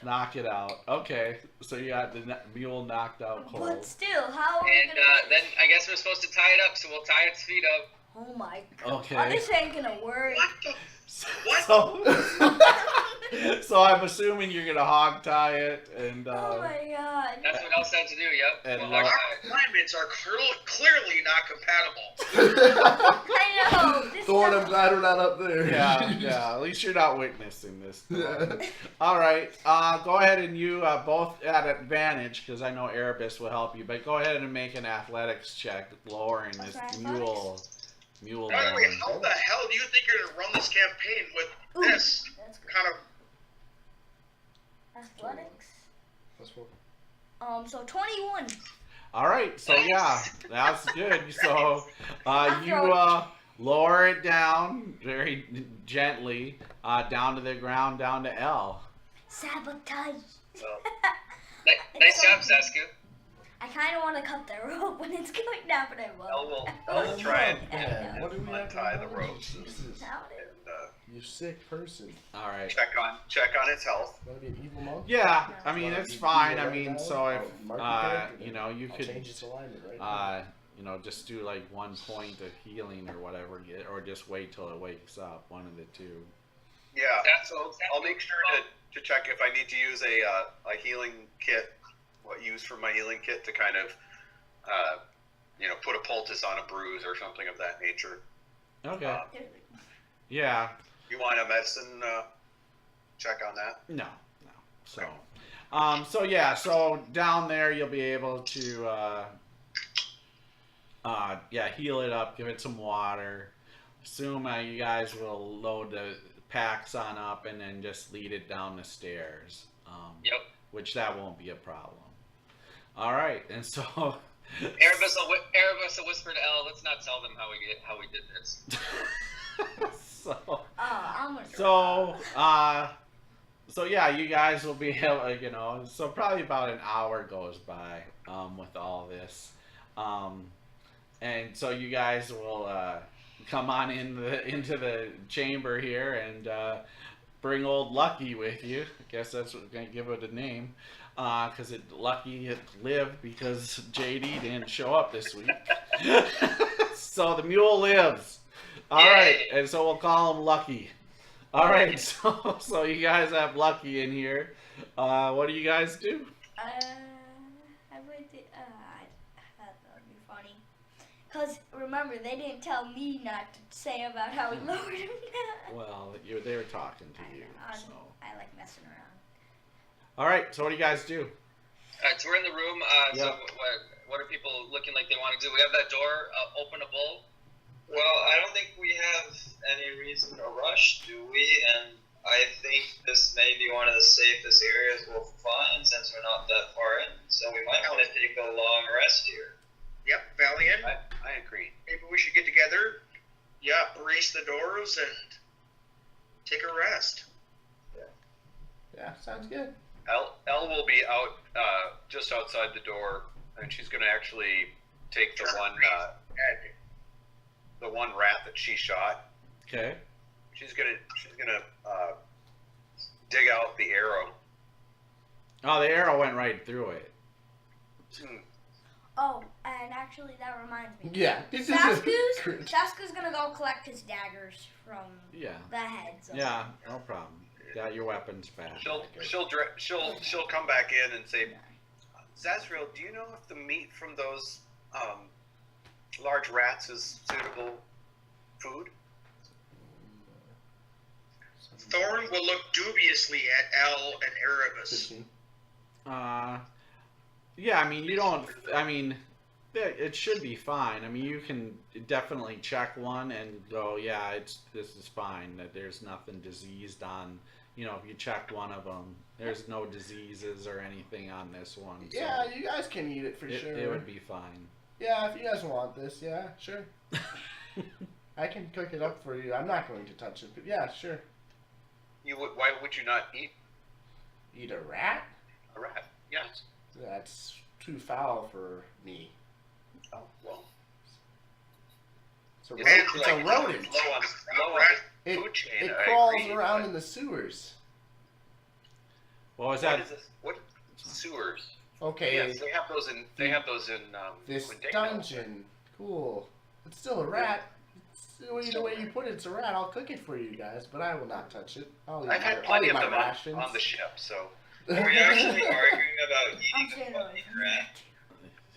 Knock it out. Okay. So you got the mule knocked out But cold. still, how are we And gonna? then I guess we're supposed to tie it up, so we'll tie its feet up. Oh my god. Okay. Oh, this ain't gonna work. What the? What? So I'm assuming you're gonna hog tie it and Oh my god. That's what Elle said to do. Yep. And We'll lock- lock Our it. climates are clearly not compatible. I know. This Thorn, I'm doesn't- glad we're not up there. yeah. At least you're not witnessing this. All right. Go ahead and you both at advantage because I know Erebus will help you. But go ahead and make an athletics check, lowering this Okay, mule By the way, down. how the hell do you think you're gonna run this campaign with Ooh. this That's good. kind of? Athletics. That's what- So 21. All right. So yeah, that's good. So I'm you lower it down very gently down to the ground, down to L. Sabotage. So, nice job, Sasku. I kind of want to cut the rope when it's going down, but I won't. Elle will try and Yeah, what do we have to untie the do? rope Jesus, How did- you sick person. All right. check on its health. Wanna be an evil monk? Yeah, I mean Wanna it's be fine. evil I right mean, now? so if I'll mark your character you know, you I'll could change its alignment right now. just do like 1 point of healing or whatever, or just wait till it wakes up. One of the two. Yeah. So I'll make sure to check if I need to use a healing kit use from my healing kit to kind of, put a poultice on a bruise or something of that nature. Okay. Yeah. You want a medicine check on that? No. So, so down there you'll be able to, heal it up, give it some water. Assume you guys will load the packs on up and then just lead it down the stairs. Yep. Which that won't be a problem. All right, and so Erebus will whisper to Elle, let's not tell them how we did this. So yeah, you guys will be able, so probably about an hour goes by with all this, and so you guys will come on into the chamber here and bring old Lucky with you. I guess that's what we're gonna give it a name, because Lucky had lived because JD didn't show up this week. So the mule lives. All right, and so we'll call him Lucky. All right, so you guys have Lucky in here. What do you guys do? That would be funny. Because remember, they didn't tell me not to say about how we lowered him down. Well, they were talking to you. So. I like messing around. All right, so what do you guys do? All right, so we're in the room. So what are people looking like they want to do? We have that door openable. Well, I don't think we have any reason to rush, do we? And I think this may be one of the safest areas we'll find since we're not that far in. So we might want to take a long rest here. Yep, Valiant. I agree. Maybe we should get together. Yeah, brace the doors and take a rest. Yeah, sounds good. Elle will be out just outside the door, and she's going to actually take the one rat that she shot. Okay. She's gonna dig out the arrow. Oh, the arrow went right through it. Oh, and actually that reminds me. Yeah. Sasku's gonna go collect his daggers from the heads. Yeah, no problem. Got your weapons back. She'll come back in and say, Zazriel, do you know if the meat from those large rats is suitable food? Thorn will look dubiously at Elle and Erebus. Yeah, I mean, it should be fine. I mean, you can definitely check one and go, yeah, this is fine. That there's nothing diseased on. If you check one of them, there's no diseases or anything on this one. So yeah, you guys can eat it for sure. It would be fine. Yeah, if you guys want this, yeah, sure. I can cook it up for you. I'm not going to touch it, but yeah, sure. Why would you not eat a rat? A rat, yes. That's too foul for me. Oh, well. It's a rodent. Low on the food chain. It crawls around in the sewers. What was that? What sewers? Okay. Yes, they have those in. This Quindano. dungeon. Cool. It's still a rat. The way you put it, it's a rat. I'll cook it for you guys, but I will not touch it. I've had plenty of them on the ship, so. Are we actually arguing about eating a fucking rat?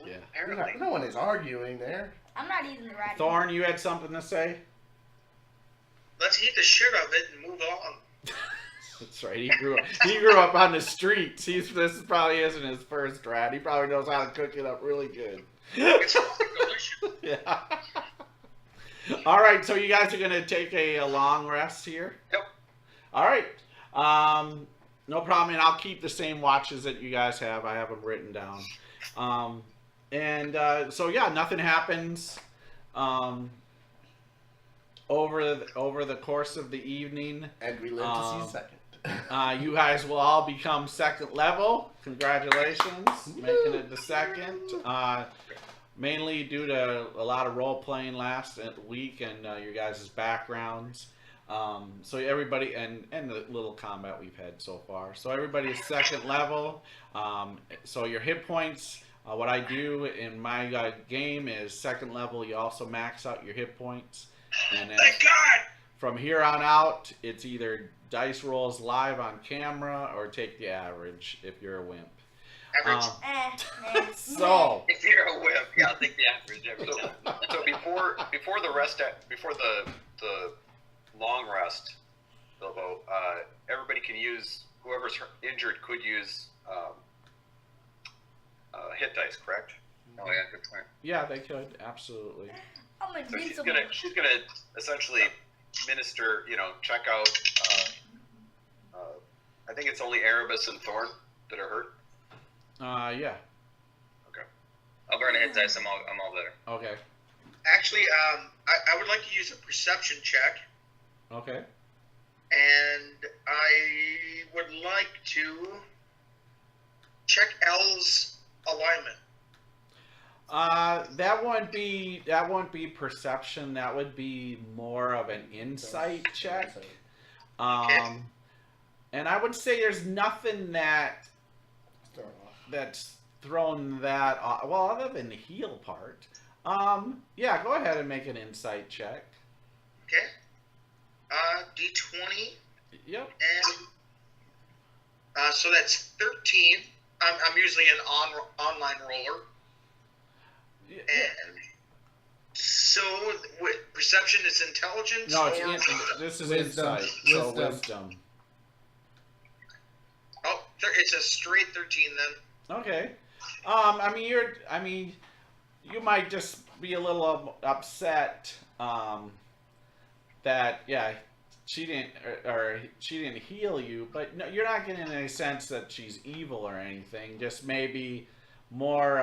Yeah. Apparently. No one is arguing there. I'm not eating the rat. Thorn, you had something to say? Let's eat the shit of it and move on. That's right. He grew up on the streets. This probably isn't his first rat. He probably knows how to cook it up really good. It's fucking delicious. Yeah. All right, so you guys are gonna take a long rest here. Yep. All right. No problem, and I'll keep the same watches that you guys have. I have them written down. So yeah, nothing happens. Over the course of the evening. And we live to see second. You guys will all become second level. Congratulations, making it the second. Mainly due to a lot of role playing last week and your guys' backgrounds. So everybody and the little combat we've had so far. So everybody is second level. So your hit points. What I do in my game is second level. You also max out your hit points. And then Thank God! from here on out, it's either dice rolls live on camera or take the average if you're a wimp. Average. So If you're a whip, yeah, I'll take the average every So, time. so before the long rest, Bilbo, everybody can use, whoever's injured could use hit dice, correct? Oh yeah, good point. yeah, they could absolutely. I'm So invincible. she's gonna essentially minister, check out. I think it's only Erebus and Thorn that are hurt. Yeah. I'll burn a hit dice. I'm all there. Okay. Actually, I would like to use a perception check, Okay. and I would like to check L's alignment. That won't be perception. That would be more of an insight check. And I would say there's nothing that's thrown that off. Well, other than the heal part. Yeah, go ahead and make an insight check. Okay. D20, Yep. and so that's 13. I'm usually an online roller, Yeah. and so with perception is intelligence. No, this is Wisdom. insight. So Wisdom. wisdom. Oh, it's a straight 13 then. Okay. You might just be a little upset that she didn't heal you, but no, you're not getting any sense that she's evil or anything. Just maybe more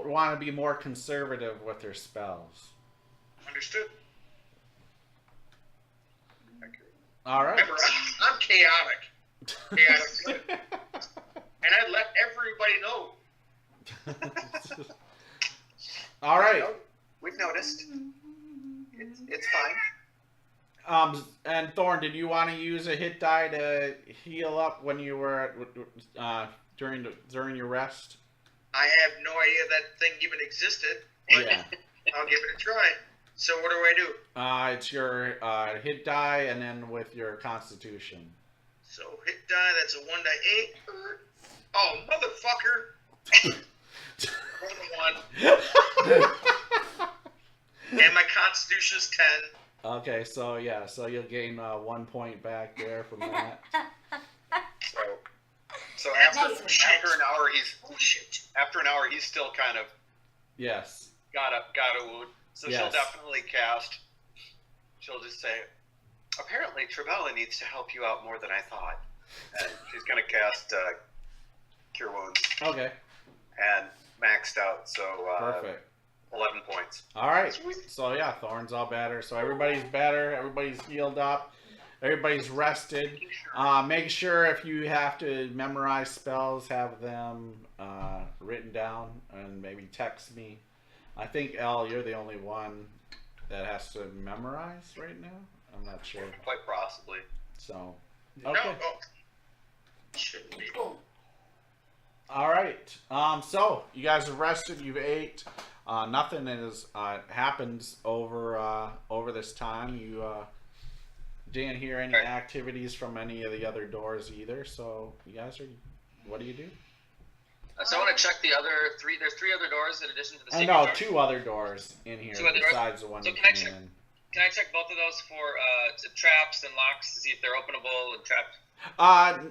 want to be more conservative with her spells. Understood. All right. Remember, I'm chaotic. Chaotic good. And I let everybody know. All right. We've noticed. It's fine. And Thorn, did you want to use a hit die to heal up when you were during your rest? I have no idea that thing even existed, but Yeah. I'll give it a try. So what do I do? It's your hit die and then with your constitution. So hit die, that's a 1d8. Oh, motherfucker. Roll a 1. And my constitution's 10. Okay, so you'll gain 1 point back there from that. So That's after bullshit. an hour, he's still kind of Yes. got a wound. So Yes. she'll definitely cast. She'll just say, "Apparently, Trabella needs to help you out more than I thought." And she's gonna cast Cure Wounds Okay. and maxed out, so Perfect. 11 points. All right. So yeah, Thorn's all better. So everybody's better. Everybody's healed up. Everybody's rested. Make sure if you have to memorize spells, have them written down and maybe text me. I think Elle, you're the only one that has to memorize right now. I'm not sure. Quite possibly. So No, okay. oh. Shouldn't be. All right. So you guys have rested. You've ate. Nothing is happens over this time. You didn't hear any activities from any of the other doors either. So you guys are. What do you do? So I want to check the other three. There's 3 other doors in addition to the secret No, door. 2 other doors in here 2 other doors? besides the one So you can I came check- in. Can I check both of those for traps and locks to see if they're openable and trapped?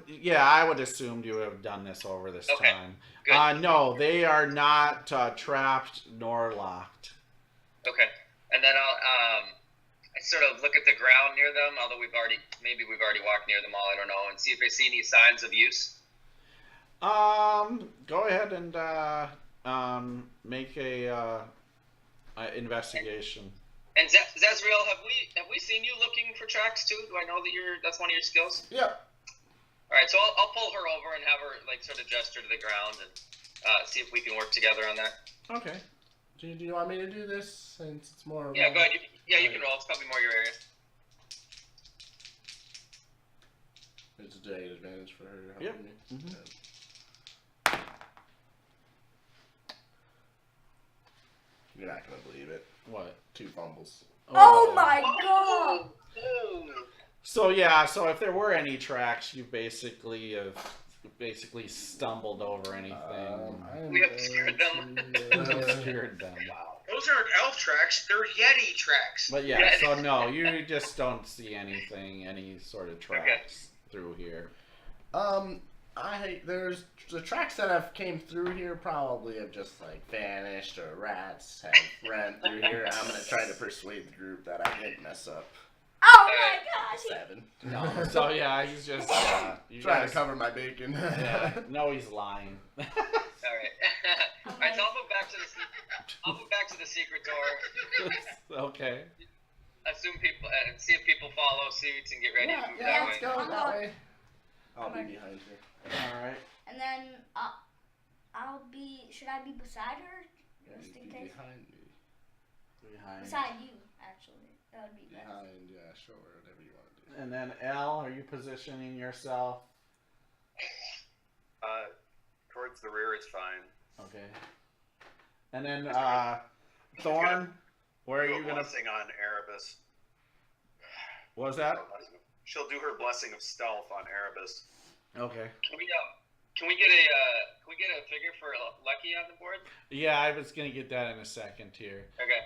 Yeah, I would assume you would have done this over this Okay, time. good. No, they are not trapped nor locked. Okay, and then I sort of look at the ground near them, although we've already walked near them all. I don't know, and see if I see any signs of use. Go ahead and make a investigation. And Zazriel, have we seen you looking for tracks too? Do I know that that's one of your skills? Yeah. All right, so I'll pull her over and have her sort of gesture to the ground and see if we can work together on that. Okay. Do you want me to do this since it's more? Yeah, go ahead. You can roll. It's probably more your area. It's a day advantage for her. Yep. helping me. Mhm. Yeah. You're not gonna believe it. What? 2 fumbles. Oh my god! So if there were any tracks, you basically have basically stumbled over anything. We obscured them. Obscured them. Wow. Those aren't elf tracks; they're Yeti tracks. But yeah, so no, you just don't see anything, any sort of tracks through here. There's the tracks that have came through here probably have just like vanished or rats have ran through here. I'm gonna try to persuade the group that I didn't mess up. Oh my gosh! 7. No, so yeah, he's just you Trying guys, to cover my bacon. Yeah, no, he's lying. All right. All right. So I'll move back to the secret door. Okay. Assume people and see if people follow suits and get ready to move that let's way. go I'm that going. way. I'll be behind her. All right. And then I'll be. Should I be beside her? Yeah, Just you'd in be case. behind me. Behind. Beside you, actually. That would be best. Behind, yeah, sure, whatever you want to do. And then L, are you positioning yourself? Towards the rear is fine. Okay. And then Thorn, where are Do a you gonna? blessing on Erebus. What was that? She'll do her blessing of stealth on Erebus. Okay. Can we get a figure for Lucky on the board? Yeah, I was gonna get that in a second here. Okay.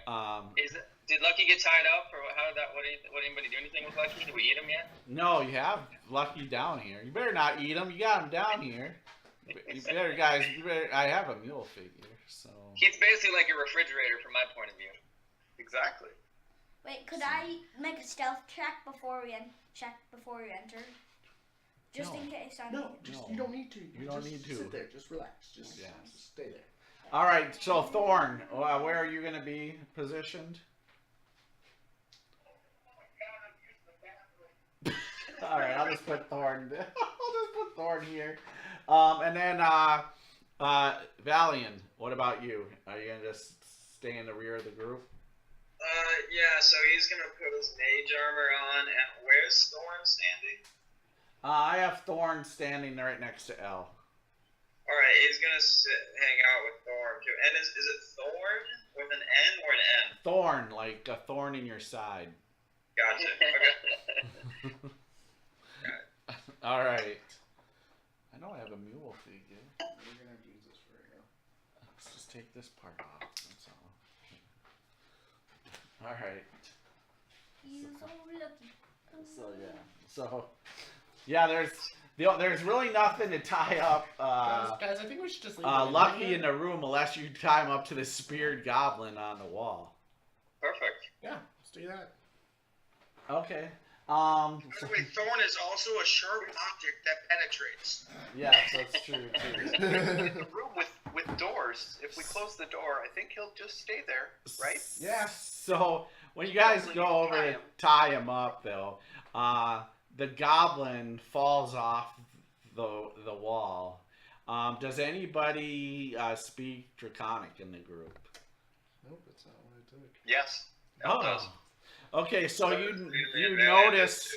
Did Lucky get tied up, or how did that? What anybody do anything with Lucky? Did we eat him yet? No, you have Lucky down here. You better not eat him. You got him down here. You better, guys. You better. I have a mule figure, so. He's basically like a refrigerator from my point of view. Exactly. Wait, could I make a stealth check before we enter? Just No. in case I'm. No, just No. you don't need to. You don't just need to. Sit there. Just relax. Just stay there. All right. So Thorn, where are you gonna be positioned? All right, I'll just put Thorn. I'll just put Thorn here. And then Valiant, what about you? Are you gonna just stay in the rear of the group? Yeah, so he's gonna put his mage armor on, and where's Thorn standing? I have Thorn standing right next to L. Alright, he's gonna hang out with Thorn too. And is it Thorn with an N or an M? Thorn, like a thorn in your side. Gotcha. Okay. All right. I know I have a mule figure. We're gonna have to use this for right now. Let's just take this part off. That's all. All right. You so lucky. So yeah. There's really nothing to tie up Guys, I think we should just leave Lucky in the room unless you tie him up to the speared goblin on the wall. Perfect. Yeah, let's do that. Okay. By the way, Thorn is also a sharp object that penetrates. Yeah, that's true too. In the room with doors, if we close the door, I think he'll just stay there, right? Yeah. So when you guys go over to tie him up, though, the goblin falls off the wall. Does anybody speak Draconic in the group? Nope, that's not what I took. Yes. L does. Okay, so you notice.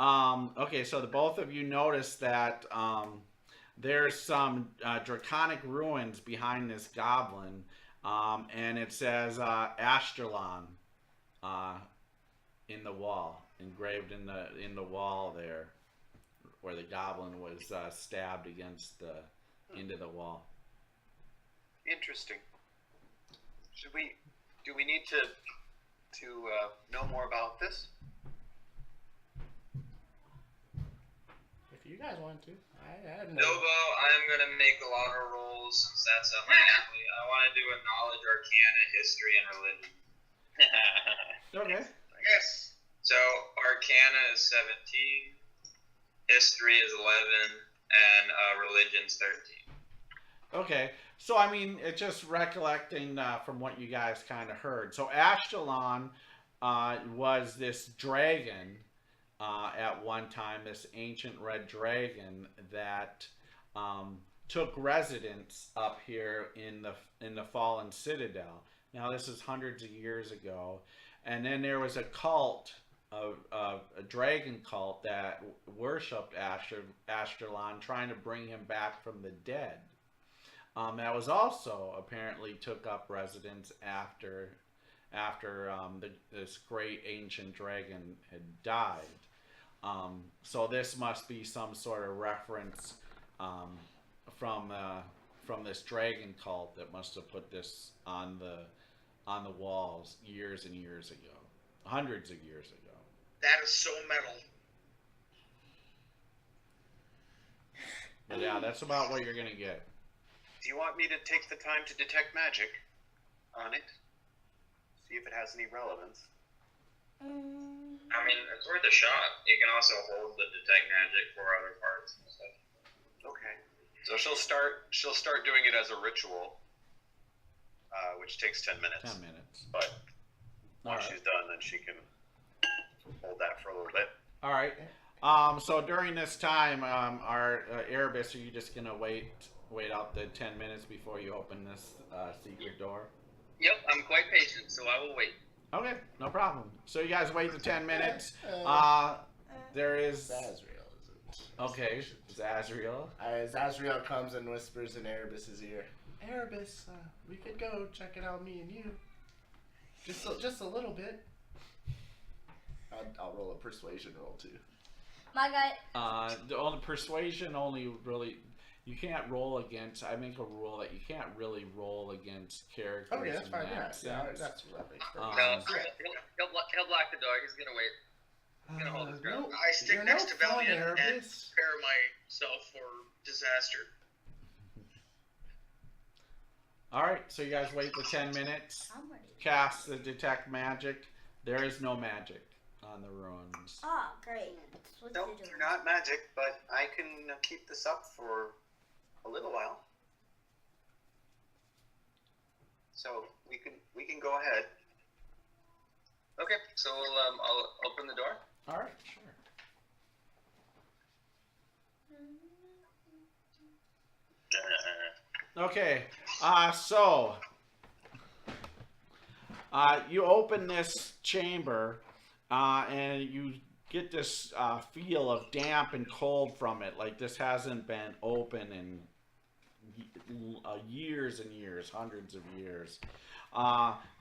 Okay, so the both of you notice that there's some Draconic ruins behind this goblin, and it says Ashkelon in the wall, engraved in the wall there, where the goblin was stabbed against into the wall. Interesting. Do we need to know more about this? If you guys want to, I have no. Bilbo, I'm gonna make a lot of rolls since that's up my alley. I want to do a knowledge, arcana, history, and religion. Okay. Yes. So arcana is 17, history is 11, and religion's 13. Okay, so I mean, it's just recollecting from what you guys kind of heard. So Ashkelon was this dragon at one time, this ancient red dragon that took residence up here in the fallen citadel. Now this is hundreds of years ago, and then there was a cult, a dragon cult that worshipped Ashkelon, trying to bring him back from the dead. That was also apparently took up residence after this great ancient dragon had died. So this must be some sort of reference from this dragon cult that must have put this on the walls years and years ago, hundreds of years ago. That is so metal. But yeah, that's about what you're gonna get. Do you want me to take the time to detect magic on it? See if it has any relevance. I mean, it's worth a shot. You can also hold the detect magic for other parts and stuff. Okay. So she'll start doing it as a ritual, which takes 10 minutes. 10 minutes. But All once right. she's done, then she can hold that for a little bit. All right. So during this time, our Erebus, are you just gonna wait out the 10 minutes before you open this secret door? Yep, I'm quite patient, so I will wait. Okay, no problem. So you guys wait the 10 minutes. There is Zazriel isn't. okay, Zazriel. Zazriel comes and whispers in Erebus's ear. Erebus, we could go check it out, me and you. Just a little bit. I'll roll a persuasion roll too. My guy. The only persuasion only really you can't roll against. I make a rule that you can't really roll against characters. Okay, that's in fine. that Yeah, sense. that's what makes No, perfect he'll block the door. He's gonna wait. Gonna hold his ground. I stick you're next no to Valiant fun, and Erebus. prepare myself for disaster. All right, so you guys wait the 10 minutes. I'm ready. Cast the detect magic. There is no magic on the ruins. Oh, great. That's what Nope, you're doing. they're not magic, but I can keep this up for a little while. So we can go ahead. Okay, so I'll open the door. All right, sure. Okay, so you open this chamber, and you get this feel of damp and cold from it. Like this hasn't been open in years and years, hundreds of years.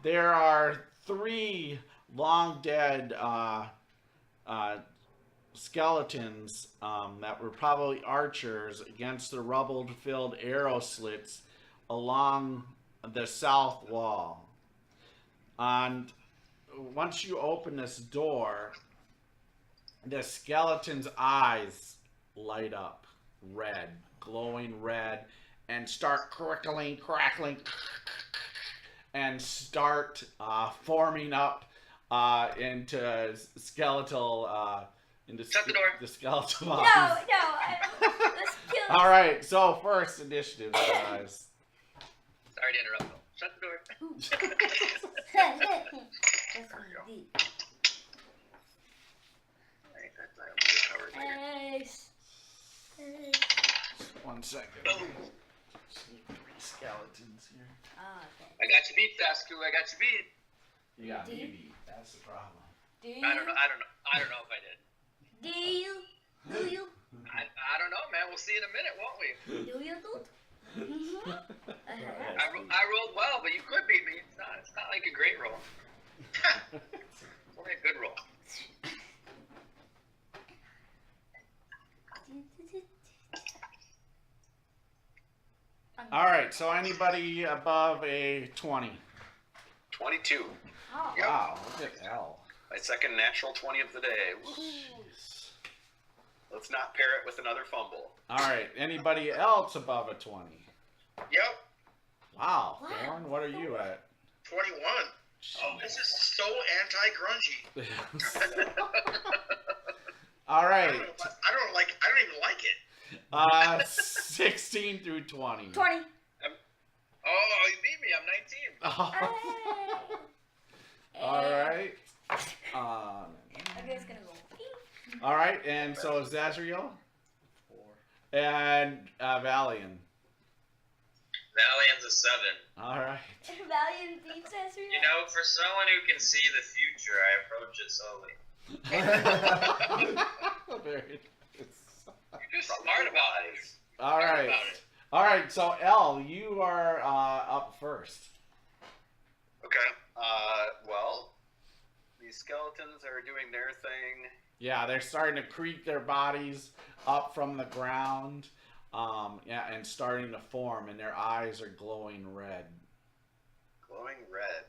There are 3 long dead skeletons that were probably archers against the rubble-filled arrow slits along the south wall. And once you open this door, the skeleton's eyes light up red, glowing red, and start crackling, and start forming up into skeletal Shut the door. the skeletal No, bodies. I don't. Let's kill All right, so first initiative, guys. Sorry to interrupt. Though. Shut the door. That's what we did. Right, that's I'm recovered later. Ace. Just 1 second. Just need 3 skeletons here. Oh, okay. I got you beat, Fasku. I got you beat. You got Do me you- beat. That's the problem. Do you? I don't know if I did. Do you? Do you? I don't know, man. We'll see in a minute, won't we? Do you, dude? I rolled well, but you could beat me. It's not like a great roll. It's only a good roll. All right, so anybody above a 20? 22. Oh. Wow, look at L. My second natural 20 of the day. Woo. Jeez. Let's not pair it with another fumble. All right, anybody else above a 20? Yep, Wow, Wow. Thorn, what are you at? 21. Oh, this is so anti-grungy. All I right, don't even like it. 16 through 20. 20. Oh, you beat me. I'm 19. All right. Okay, it's gonna go. All right, and so Zazriel 4. and Valian. Valiant's a 7. All right. Valiant beats us. You know, for someone who can see the future, I approach it slowly. Very nice. You're just smart about it. All right. All right, so L, you are up first. Okay. Well, these skeletons are doing their thing. Yeah, they're starting to creep their bodies up from the ground. yeah, and starting to form, and their eyes are glowing red. Glowing red.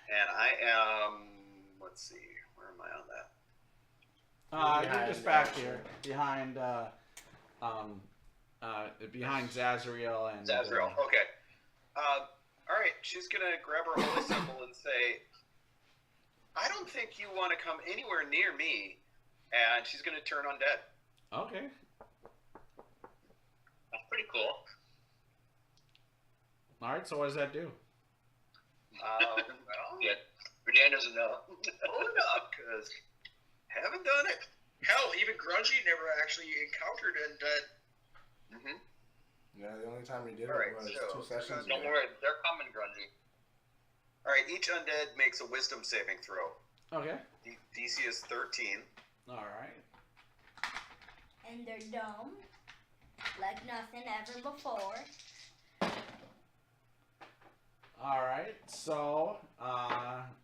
And I am. Let's see. Where am I on that? You're just back here behind behind Zazriel and Zazriel. Okay. All right. She's gonna grab her holy symbol and say, "I don't think you want to come anywhere near me," and she's gonna turn undead. Okay. That's pretty cool. All right. So what does that do? Well, Yeah, Dan doesn't know. hold up, cause haven't done it. Hell, even Grungy never actually encountered undead. Mm-hmm. Yeah, the only time we did Alright, it was so- 2 sessions Don't ago. worry, they're coming, Grungy. All right. Each undead makes a wisdom saving throw. Okay. DC is 13. All right. And they're dumb, like nothing ever before. All right. So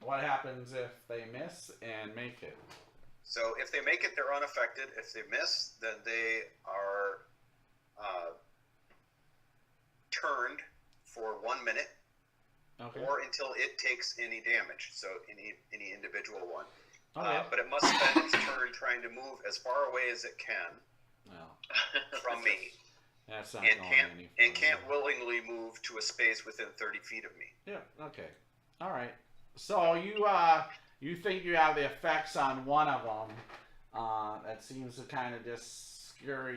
what happens if they miss and make it? So if they make it, they're unaffected. If they miss, then they are turned for 1 minute, Okay. or until it takes any damage. So any individual one. Okay. But it must spend its turn trying to move as far away as it can Well, from me, that's not and going any can't further. willingly move to a space within 30 feet of me. Yeah. Okay. All right. So you think you have the effects on one of them that seems to kind of just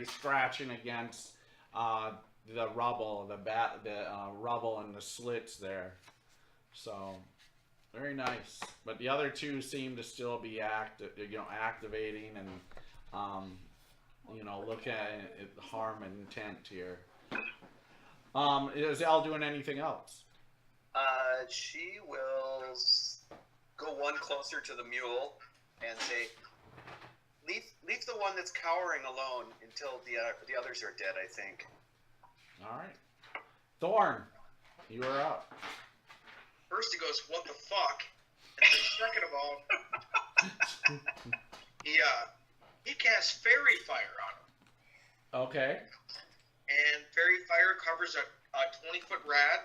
scratching against the rubble, the rubble and the slits there. So very nice. But the other two seem to still be activating and look at it, harm and intent here. Is Elle doing anything else? She will go one closer to the mule and say, "Leave the one that's cowering alone until the others are dead." I think. All right. Thorn, you are up. First he goes, "What the fuck?" And then second of all, he casts fairy fire on him, Okay. and fairy fire covers a 20-foot rad,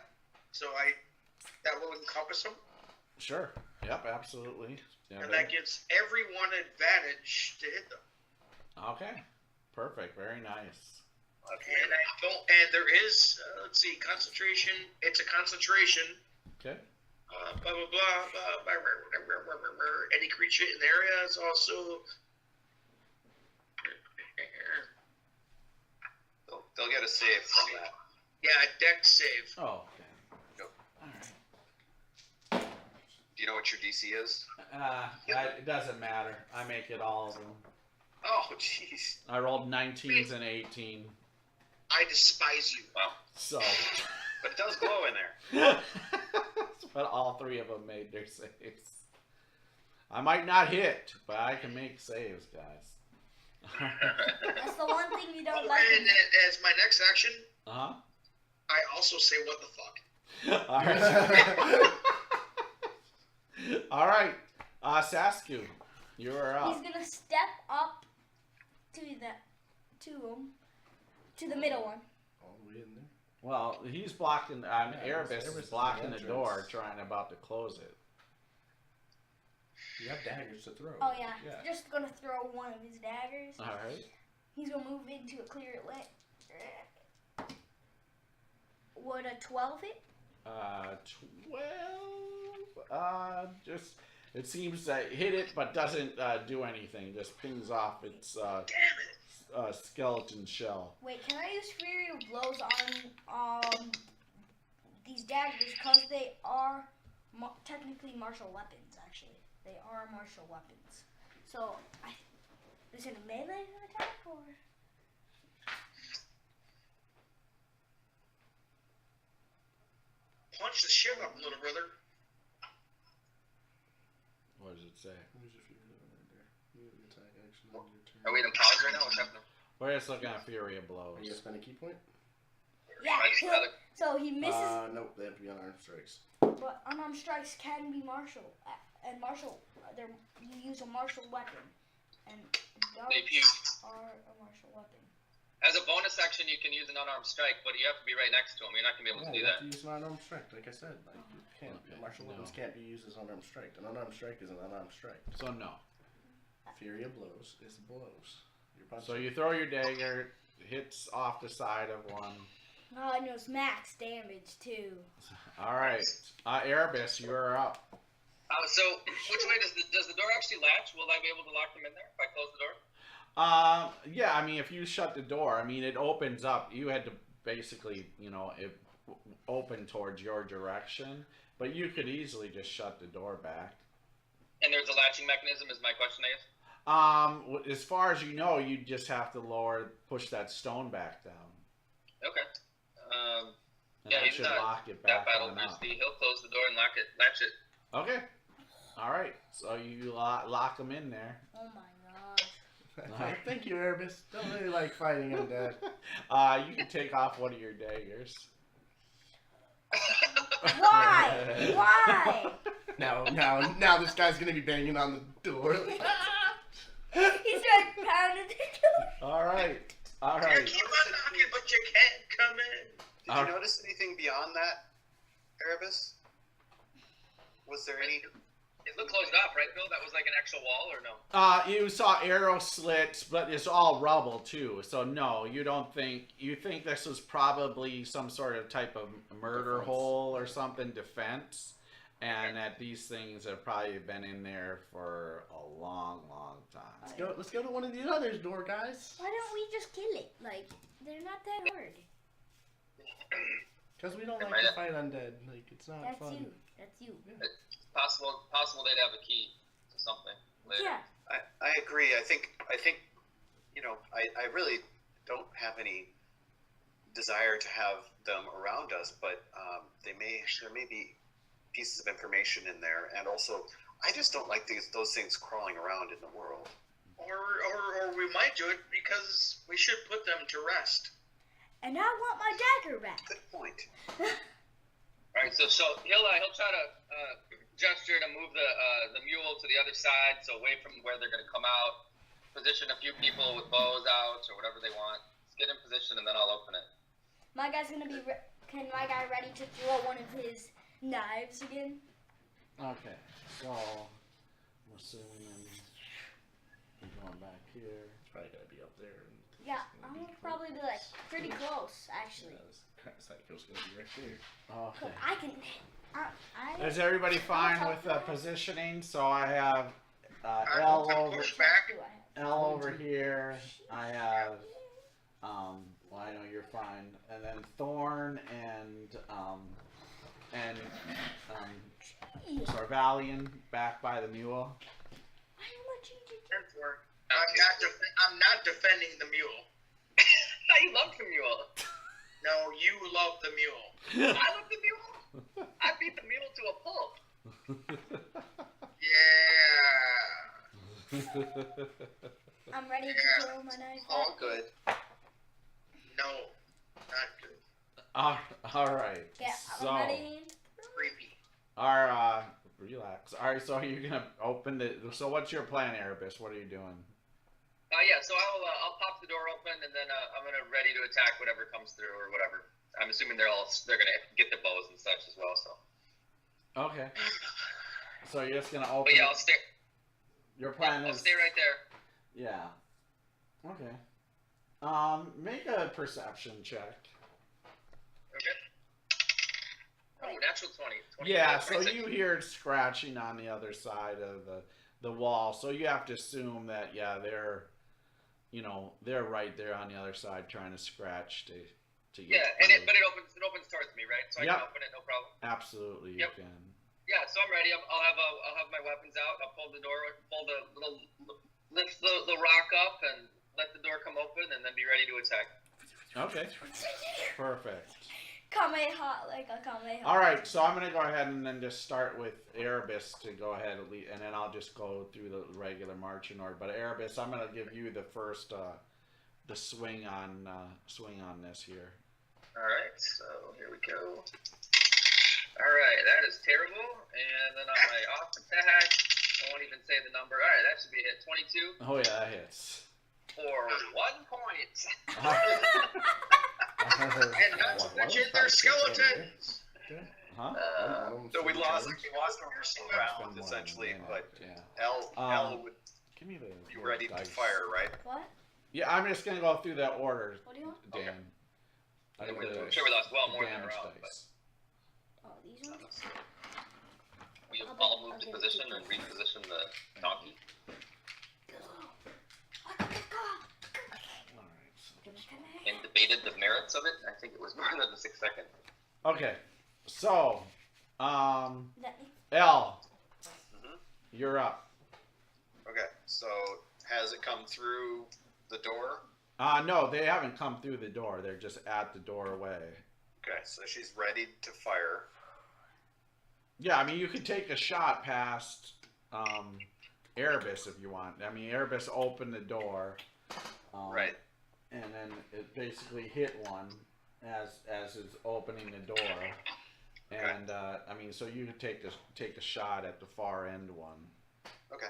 so that will encompass him, Sure. Yep, absolutely. Yeah, and that gives everyone advantage to hit them. Okay. Perfect. Very nice. Okay. And there is let's see, concentration. It's a concentration. Okay. Blah blah blah blah. Any creature in the area is also. They'll get a save from that. Yeah, dex save. Oh, okay. Yep. All right. Do you know what your DC is? It doesn't matter. I make it all of them. Oh, jeez. I rolled 19s and 18. I despise you. Wow. So. But it does glow in there. But all three of them made their saves. I might not hit, but I can make saves, guys. That's the one thing you don't Oh, like. and as my next action, Uh-huh. I also say, "What the fuck?" All right. All right. Sasku, you are up. He's gonna step up to the middle one. All the way in there. Well, he's blocking. Erebus Erebus is is blocking the the door, entrance. about to close it. You have daggers to throw. Oh yeah, Yeah. just gonna throw one of his daggers. All right. He's gonna move into a clear lane. Would a 12 hit? 12. Just it seems to hit it, but doesn't do anything. Just pings off its Damn it! skeleton shell. Wait, can I use Fury of Blows on these daggers? Because they are technically martial weapons, actually. They are martial weapons. So, is it a melee attack or? Punch the shit up, little brother. What does it say? Where's your fury right there? You have attack action on your turn. Are we in pause right now? What's happening? We're just looking at Fury of Blows. Are you gonna spend a key point? Yeah. So he misses. Nope, they have to be unarmed strikes. But unarmed strikes can be martial, and martial. You use a martial weapon, and They puke. darts are a martial weapon. As a bonus action, you can use an unarmed strike, but you have to be right next to him. You're not gonna be able to do you that. have to use an unarmed strike, like I said. Like you can't. Okay, Martial no. weapons can't be used as unarmed strike. An unarmed strike is an unarmed strike. So no. Fury of blows is blows. You're So punching. you throw your dagger, hits off the side of one. Oh, and it was max damage too. All right, Erebus, you're up. So which way does the door actually latch? Will I be able to lock them in there if I close the door? Yeah, I mean, if you shut the door, I mean, it opens up. You had to basically, it open towards your direction, but you could easily just shut the door back. And there's a latching mechanism. Is my question, I guess. As far as you know, you just have to push that stone back down. Okay. And Yeah, that he's should not lock it that back battle on up. thirsty. He'll close the door and latch it. Okay. All right. So you lock them in there. Oh my gosh. Thank you, Erebus. Don't really like fighting undead. You can take off one of your daggers. Why? Why? Now this guy's gonna be banging on the door. He started pounding the door. All right. All You right. keep on knocking, but you can't come in. Did you notice anything beyond that, Erebus? Was there any? It looked closed off, right, Bill? That was like an actual wall, or no? You saw arrow slits, but it's all rubble too. So no, you don't think. You think this was probably some sort of type of murder Defense. hole or something, defense, and that these things have probably been in there for a long, long time. Let's go to one of the others' door, guys. Why don't we just kill it? Like, they're not that hard. Because we don't like to fight undead. Like it's not That's fun. you. That's you. Possible they'd have a key to something later. Yeah. I agree. I think I really don't have any desire to have them around us, but there may be pieces of information in there, and also I just don't like those things crawling around in the world. Or we might do it because we should put them to rest. And I want my dagger back. Good point. All right, so he'll try to gesture to move the mule to the other side, so away from where they're going to come out. Position a few people with bows out or whatever they want. Let's get in position, and then I'll open it. My guy's gonna be. Can my guy ready to throw one of his knives again? Okay, so I'm assuming I'm going back here. It's probably gonna be up there. And Yeah, I'm gonna probably be like pretty close actually. this psycho's gonna be right there. Okay. I can. Is everybody fine with positioning? So I have I'm L over pushed back. L over here. I have well, I know you're fine. And then Thorn and Sarvalian back by the mule. I'm not defending the mule. You love the mule. No, you love the mule. I love the mule. I beat the mule to a pulp. Yeah. I'm ready to throw my knife. All good. No, not good. All right. Yeah, So I'm ready. Creepy. relax. All right. So you're gonna open the. So what's your plan, Erebus? What are you doing? Yeah, so I'll pop the door open, and then I'm gonna ready to attack whatever comes through or whatever. I'm assuming they're gonna get the bows and such as well. So. Okay. So you're just gonna open. But yeah, I'll stay. Your plan I'll is. stay right there. Yeah. Okay. Make a perception check. Okay. Oh, natural 20. Yeah. So 26. you hear scratching on the other side of the wall. So you have to assume that they're, they're right there on the other side trying to scratch to get. Yeah, but it opens towards me, right? So I Yep. can open it, no problem. Absolutely, Yep. you can. Yeah, so I'm ready. I'll have my weapons out. I'll pull the door, lift the rock up, and let the door come open, and then be ready to attack. Okay. Perfect. Kamehameha. All right, so I'm gonna go ahead and then just start with Erebus to go ahead and lead, and then I'll just go through the regular marching order. But Erebus, I'm gonna give you the first the swing on this here. All right, so here we go. All right, that is terrible. And then on my off attack, I won't even say the number. All right, that should be a hit. 22. Oh yeah, that hits. for 1 point. And not to mention their skeletons. Huh? So we lost the first round essentially, but L would Give me the be ready to fire, right? What? Yeah, I'm just gonna go through that order, What do you want? Dan. I'm sure we lost well more than a damage round, but dice. Oh, these ones? we all moved to position and repositioned the donkey. Alright, so And debated the merits of it. I think it was more than the 6 second. okay, so, That- L, Mhm. you're up. Okay, so has it come through the door? No, they haven't come through the door. They're just at the doorway. Okay, so she's ready to fire. Yeah, I mean, you could take a shot past Erebus if you want. I mean, Erebus opened the door. Right. And then it basically hit one as it's opening the door. And, I mean, so you could take a shot at the far end one. Okay.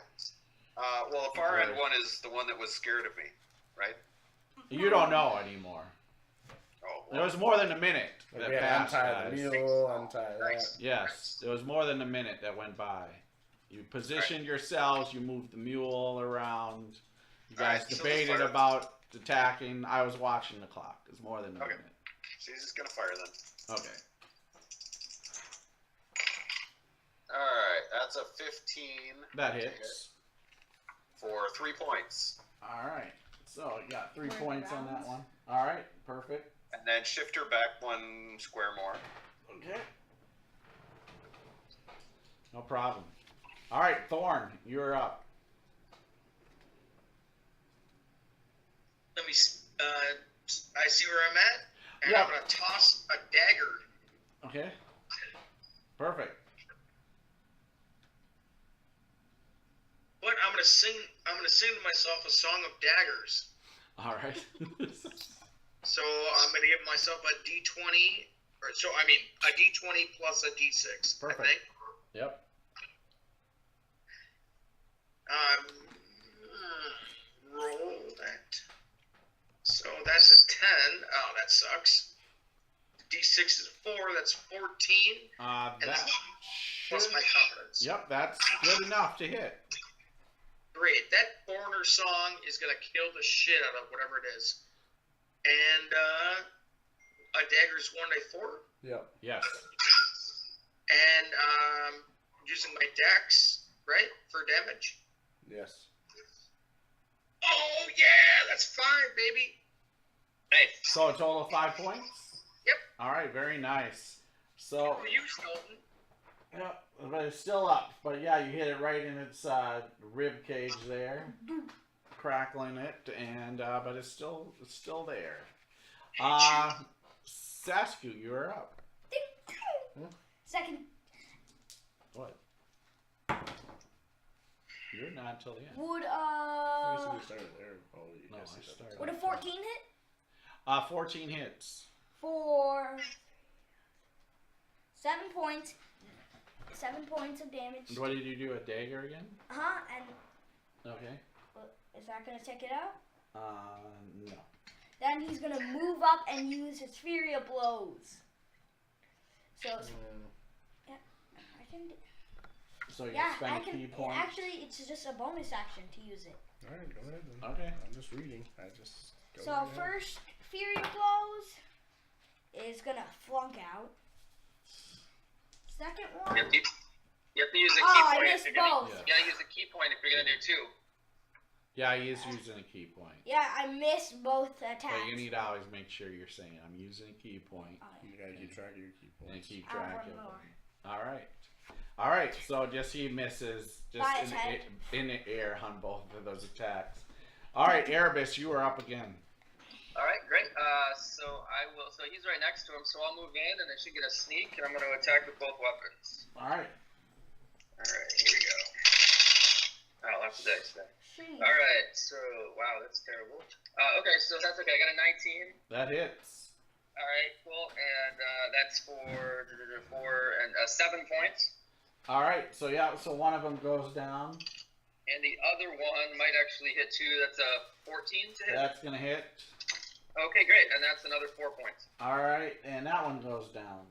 Well, the far end one is the one that was scared of me, right? You don't know anymore. Oh, It was more than a minute Like that we had passed, untie the guys. mule, untie that. Nice. Yes, it was more than a minute that went by. You positioned yourselves, you moved the mule around. You guys Alright, so debated let's fire. about attacking. I was watching the clock. It's more than a Okay. minute. She's just gonna fire then. Okay. Alright, that's a 15 That hits. for 3 points. Alright. So you got 3 More points on that rounds? one. Alright, perfect. And then shift her back 1 square more. Okay. No problem. Alright, Thorn, you're up. Let me. I see where I'm at, and Yep. I'm gonna toss a dagger. Okay. Perfect. But I'm gonna sing to myself a song of daggers. Alright. So I'm gonna give myself a D20, or so I mean a D20 plus a D6. Perfect. I think. Yep. Roll that. So that's a 10. Oh, that sucks. D6 is a 4. That's 14. That Plus should... my confidence. Yep, that's good enough to hit. Great. That foreigner song is gonna kill the shit out of whatever it is. And a dagger's 1d4. Yep. Yes. And using my dex, right, for damage. Yes. Oh yeah, that's 5, baby. Nice. So a total of 5 points? Yep. Alright, very nice. So, For you, Snowden. yeah, but it's still up. But yeah, you hit it right in its rib cage there, crackling it, and but it's still there. Sasku, you're up. Second. What? You're not until the end. Would I guess we started there. Oh, you No, guys I did that. started. would a 14 hit? 14 hits. For 7 points. 7 points of damage. What did you do? A dagger again? And Okay. is that gonna take it out? No. Then he's gonna move up and use his Fury of Blows. So I can. So you Yeah, spend I a key can. point. Actually, it's just a bonus action to use it. All right, go ahead then. Okay. I'm just reading. I just. Go So right ahead. first, Fury of Blows is gonna flunk out. Second one. You have to use a key Oh, I point. missed if you're gonna, both. Yeah. You gotta use a key point if you're gonna do 2. Yeah, he is using a key point. Yeah, I missed both attacks. But you need to always make sure you're saying, I'm using a key point, Oh, You gotta keep track of your key and points. keep I'll track run of more. them. Alright. Alright, so just he misses By just his head. in the air on both of those attacks. Alright, Erebus, you are up again. All right, great. So I will. So he's right next to him. So I'll move in, and I should get a sneak, and I'm going to attack with both weapons. Alright. All right, here we go. Oh, that's the dice there. Jeez. All right. So wow, that's terrible. Okay, so that's okay. I got a 19. That hits. All right, cool. And that's for 4 and 7 points. Alright, so yeah, so one of them goes down. And the other one might actually hit too. That's a 14 to hit. That's gonna hit. Okay, great. And that's another 4 points. All right, and that one goes down.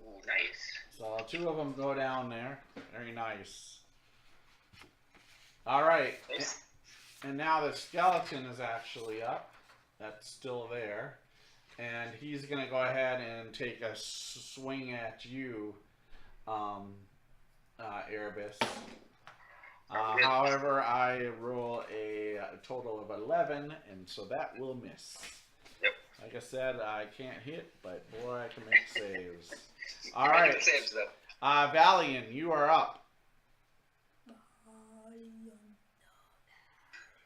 Ooh, nice. So 2 of them go down there. Very nice. All right, Nice. and now the skeleton is actually up. That's still there, and he's gonna go ahead and take a swing at you, Erebus. However, I roll a total of 11, and so that will miss. Yep. Like I said, I can't hit, but boy, I can make saves. All Making right, the saves though. Valiant, you are up.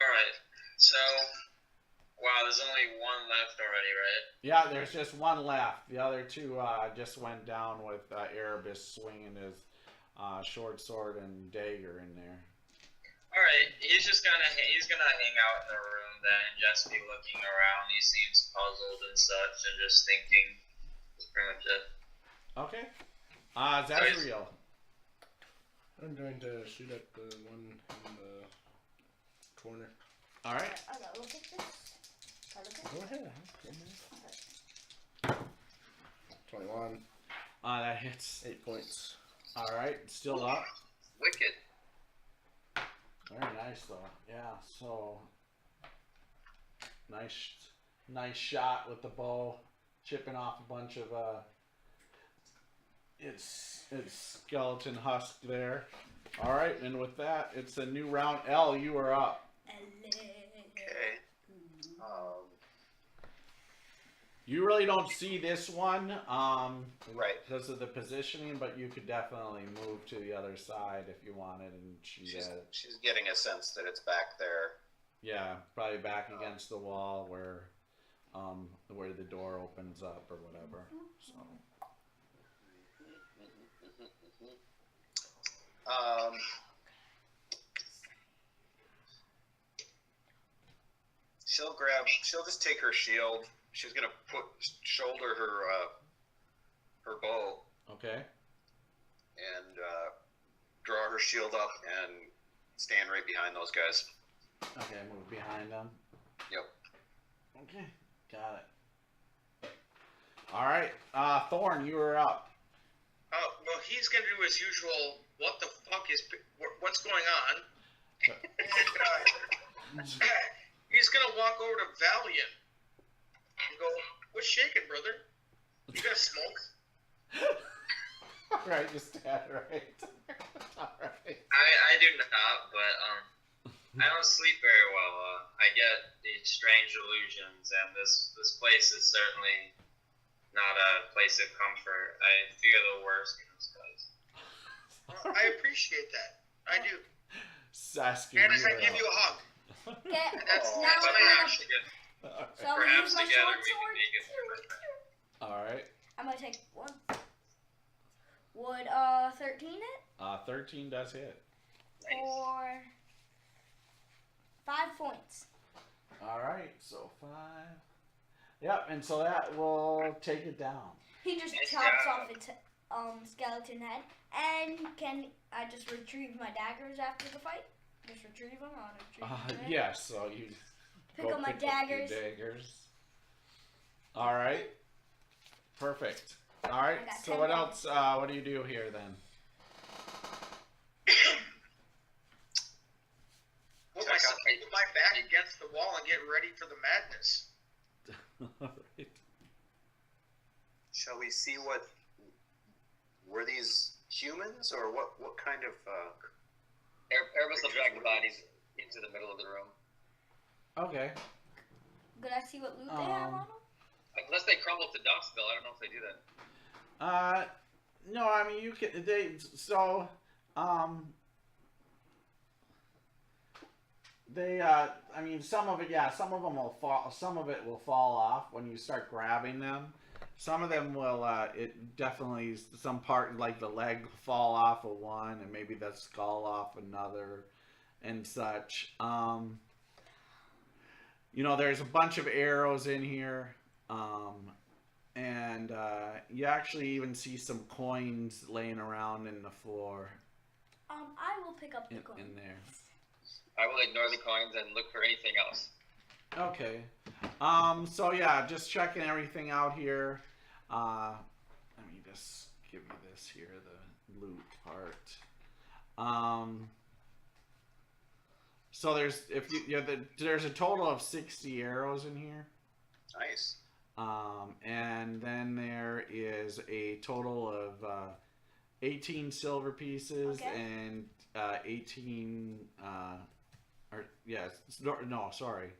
Alright, so, wow, there's only one left already, right? Yeah, there's just one left. The other 2 just went down with Erebus swinging his short sword and dagger in there. Alright, he's gonna hang out in the room then and just be looking around. He seems puzzled and such and just thinking. That's pretty much it. Okay. Zazriel. I'm going to shoot at the one in the corner. All right. I gotta look at this. Can I look at Go it? ahead. Okay. 21. That hits. 8 points. All right. Still up. Wicked. Very nice though. Yeah. So nice shot with the bow, chipping off a bunch of its skeleton husk there. All right, and with that, it's a new round. L, you are up. Okay. You really don't see this one, Right. because of the positioning, but you could definitely move to the other side if you wanted and shoot She's, at it. she's getting a sense that it's back there. Yeah, probably back against the wall where the door opens up or whatever. So. She'll just take her shield. She's gonna shoulder her bow Okay. and draw her shield up and stand right behind those guys. Okay, move behind them. Yep. Okay, got it. All right, Thorn, you are up. Well, he's gonna do his usual. What the fuck is? What's going on? And he's gonna walk over to Valiant and go, "What's shaking, brother? You got smoke?" All right, just that right. All right. I do not, but I don't sleep very well. I get these strange illusions, and this place is certainly not a place of comfort. I fear the worst in this place. I appreciate that. I do. Saskia, And as I you're give up. you a hug. Okay. That's Now that's I'm my gonna- action. All right. So I'm gonna Perhaps use my together short we can sword. make it through. All right. I'm gonna take one. Would 13 hit 13 does hit. Nice. for 5 points? All right, so 5. Yep, and so that will take it down. He just Nice chops job. off its skeleton head. And can I just retrieve my daggers after the fight? Just retrieve them. I'll retrieve them. Yes, so you Pick go up my pick up your daggers. daggers. All right, perfect. All right, I got so 10 what points. else? What do you do here then? Put my back against the wall and get ready for the madness. All right. Shall we see what? Were these humans or what kind of? Erebus will drag the bodies into the middle of the room. Okay. Could I see what loot they have on them? Unless they crumble to dust, Bill. I don't know if they do that. No, I mean you can. I mean some of it. Yeah, some of them will fall. Some of it will fall off when you start grabbing them. Some of them will. It definitely some part like the leg will fall off of one, and maybe the skull off another, and such. There's a bunch of arrows in here. And you actually even see some coins laying around in the floor I will pick up the in coin. there. I will ignore the coins and look for anything else. Okay. So yeah, just checking everything out here. Let me just give you this here, the loot part. So there's a total of 60 arrows in here. Nice. And then there is a total of 18 silver pieces Okay. and 18 or yes, no, sorry.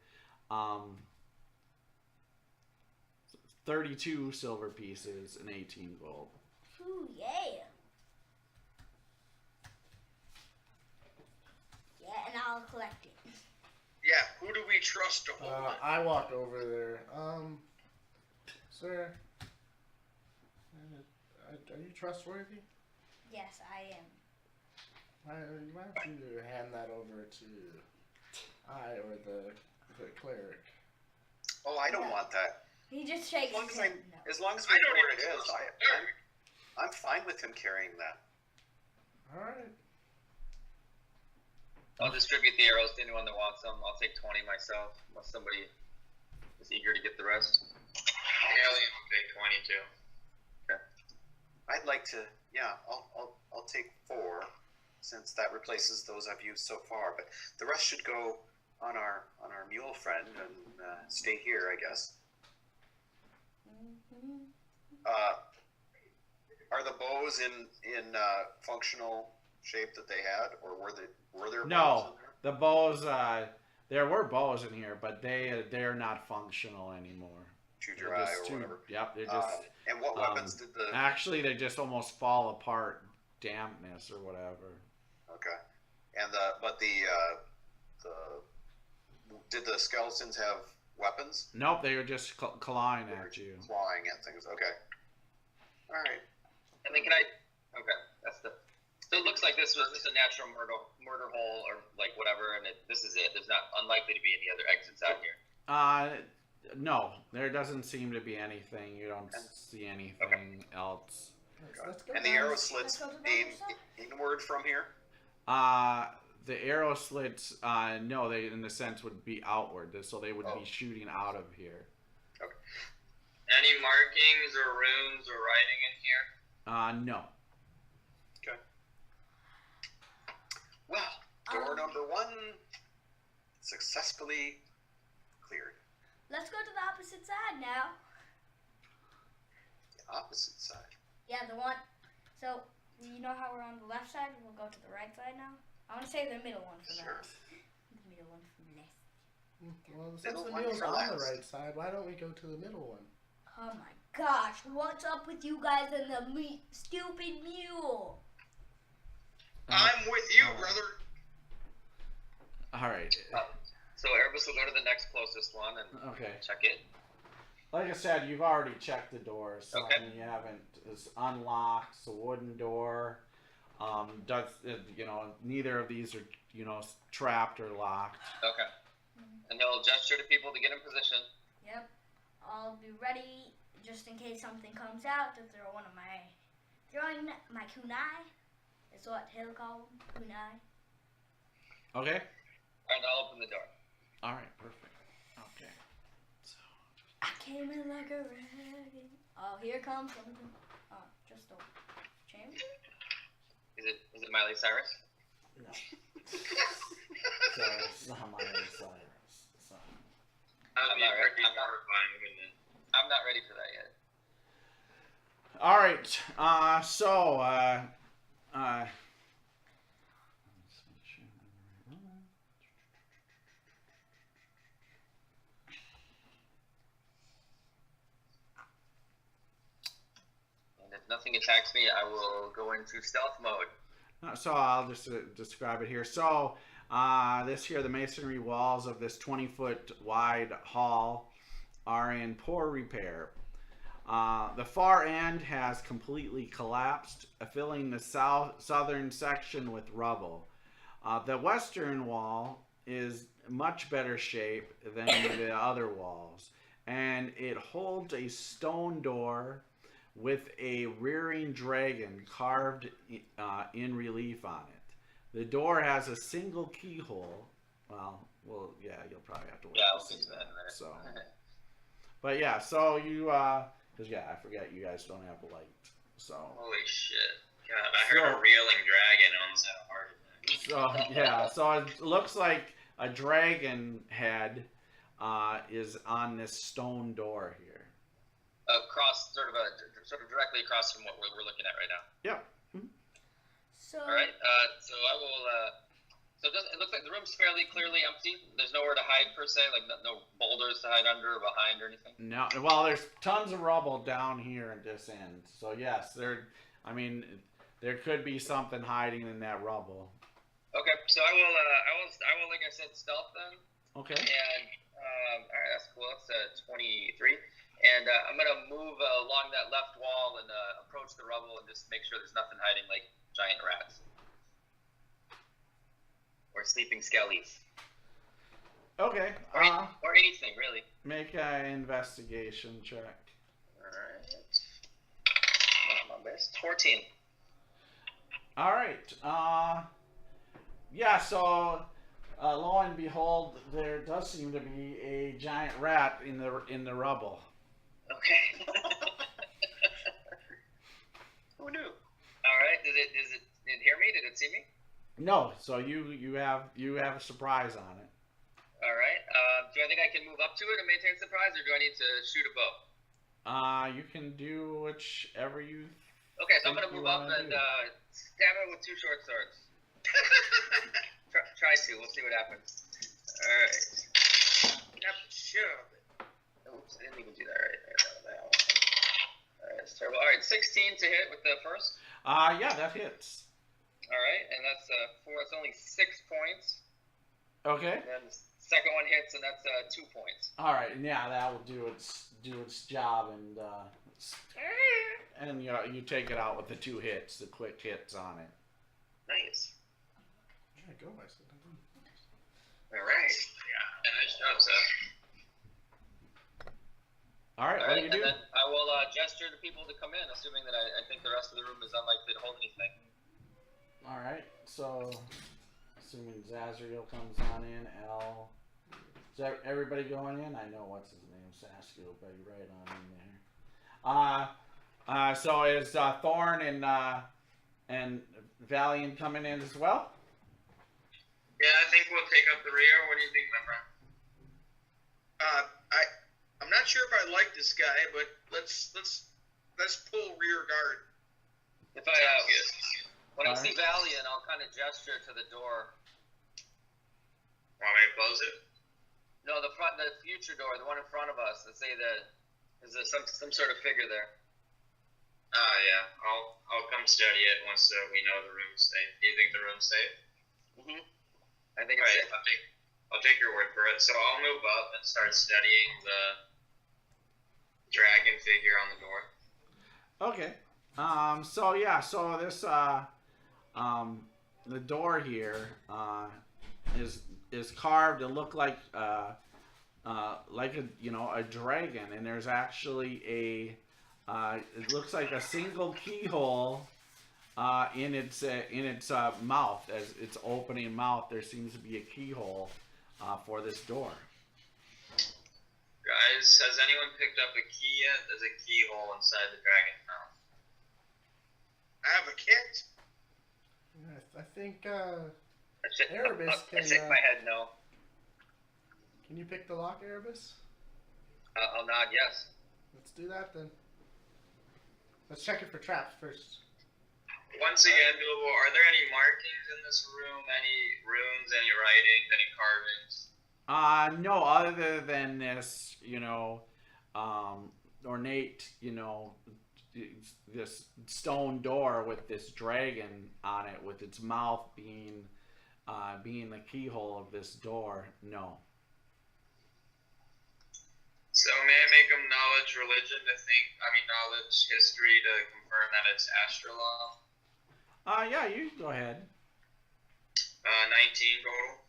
32 silver pieces and 18 gold. Ooh, yeah. Yeah, and I'll collect it. Yeah, who do we trust to hold it? I walk over there. Sir, are you trustworthy? Yes, I am. Why don't you hand that over to I or the cleric? Oh, I don't want that. He just shakes his head. No. As long as we I know don't where it even is, trust I'm fine with him carrying that. All right. I'll distribute the arrows to anyone that wants them. I'll take 20 myself, unless somebody is eager to get the rest. Alien will take 22. I'd like to. Yeah, I'll take 4, since that replaces those I've used so far. But the rest should go on our mule friend and stay here, I guess. Mm-hmm. Are the bows in functional shape that they had, or were there bows No, in there? the bows. There were bows in here, but they're not functional anymore. Too They're dry just or whatever. Yep, they're just. And what weapons did the? Actually, they just almost fall apart, dampness or whatever. Okay, and did the skeletons have weapons? Nope, they were just clawing at you. Clawing at things. Okay. All right. And then okay, that's the. So it looks like this was just a natural murder hole or like whatever, and this is it. There's not unlikely to be any other exits out here. No, there doesn't seem to be anything. You don't see anything else. Let's go. And the arrow slits Let's go to the other side. inward from here. The arrow slits, no, they in a sense would be outward, so they would be shooting out of here. Any markings or runes or writing in here? No. Okay. Well, door number 1 successfully cleared. Let's go to the opposite side now. The opposite side. Yeah, the one. So, you know how we're on the left side? We'll go to the right side now. I want to save the middle one for Sure. that. The middle one for left. Well, since Middle the one mule's for on the last. right side, why don't we go to the middle one? Oh my gosh, what's up with you guys and the stupid mule? I'm with you, brother. All right. So Erebus will go to the next closest one and Okay. check it. Like I said, you've already checked the doors. So Okay. I mean, you haven't. It's unlocked. It's a wooden door. Neither of these are trapped or locked. Okay. And he'll gesture to people to get in position. Yep. I'll be ready just in case something comes out to throw throwing my kunai. Is what he'll call them, kunai. Okay. And I'll open the door. All right. Perfect. Okay. So. I came in like a dragon. Oh, here comes something. Oh, just a chamber. Is it Miley Cyrus? No. So it's not my Cyrus. So. That'd I'm be not ready. pretty horrifying, wouldn't it? I'm not ready for that yet. All right. So. Let's make sure I'm in the right one. And if nothing attacks me, I will go into stealth mode. So I'll just describe it here. So this here, the masonry walls of this 20-foot wide hall are in poor repair. The far end has completely collapsed, filling the southern section with rubble. The western wall is much better shape than the other walls, and it holds a stone door with a rearing dragon carved in relief on it. The door has a single keyhole well, yeah, you'll probably have to wait. Yeah, to we'll see get to that in a minute. So, but yeah, so you, cause yeah, I forget you guys don't have light. So, Holy shit. God, I heard a reeling dragon. I almost had a heart attack. so yeah, so it looks like a dragon head is on this stone door here. Across, sort of directly across from what we're looking at right now. Yep. So All right. So I will. So it looks like the room's fairly clearly empty. There's nowhere to hide per se, like no boulders to hide under or behind or anything. No, well, there's tons of rubble down here at this end. So yes, there could be something hiding in that rubble. Okay. So I will, like I said, stealth then. Okay. And all right, that's cool. That's 23. And I'm gonna move along that left wall and approach the rubble and just make sure there's nothing hiding, like giant rats or sleeping skellies. Okay. Or anything really. Make an investigation check. All right. Not my best. 14. All right. Yeah. So, lo and behold, there does seem to be a giant rat in the rubble. Okay. Who knew? All right. Did it hear me? Did it see me? No. So you have a surprise on it. All right. Do I think I can move up to it and maintain surprise, or do I need to shoot a bow? You can do whichever you. Okay, so I'm gonna you move up wanna and do. stab it with 2 short swords. Try to. We'll see what happens. All right. Got the shit out of it. Oops, I didn't even do that right there. All right, that's terrible. All right, 16 to hit with the first. Yeah, that hits. All right, and that's 4. It's only 6 points. Okay. And then the second one hits, and that's 2 points. All right, and yeah, that will do its job, and you take it out with the 2 hits, the quick hits on it. Nice. There you go, I said. All right. Yeah, nice job, Seth. All right, All what right, do you and do? then I will gesture to people to come in, assuming that I think the rest of the room is unlikely to hold anything. All right, so assuming Zazriel comes on in, L. Is everybody going in? I know what's his name, Saskia will be right on in there. So is Thorn and Valiant coming in as well? Yeah, I think we'll take up the rear. What do you think, my friend? I'm not sure if I like this guy, but let's pull rear guard. If I when I see Valiant, I'll kind of gesture to the door. Want me to close it? No, the future door, the one in front of us. Let's say that is there some sort of figure there. Yeah. I'll come study it once we know the room's safe. Do you think the room's safe? Mm-hmm. I think it's Right. safe. I'll take your word for it. So I'll move up and start studying the dragon figure on the door. Okay. So yeah, so this the door here is carved to look like a a dragon, and there's actually it looks like a single keyhole in its mouth. As its opening mouth, there seems to be a keyhole for this door. Guys, has anyone picked up a key yet? There's a keyhole inside the dragon's mouth. I have a kit. I think I Erebus can. shake my head no. Can you pick the lock, Erebus? I'll nod yes. Let's do that then. Let's check it for traps first. Once again, doable. Are there any markings in this room? Any runes? Any writings? Any carvings? No, other than this, ornate, this stone door with this dragon on it, with its mouth being the keyhole of this door. No. So may I make them knowledge religion knowledge history to confirm that it's Astrolaw? Yeah, you can go ahead. 19 total.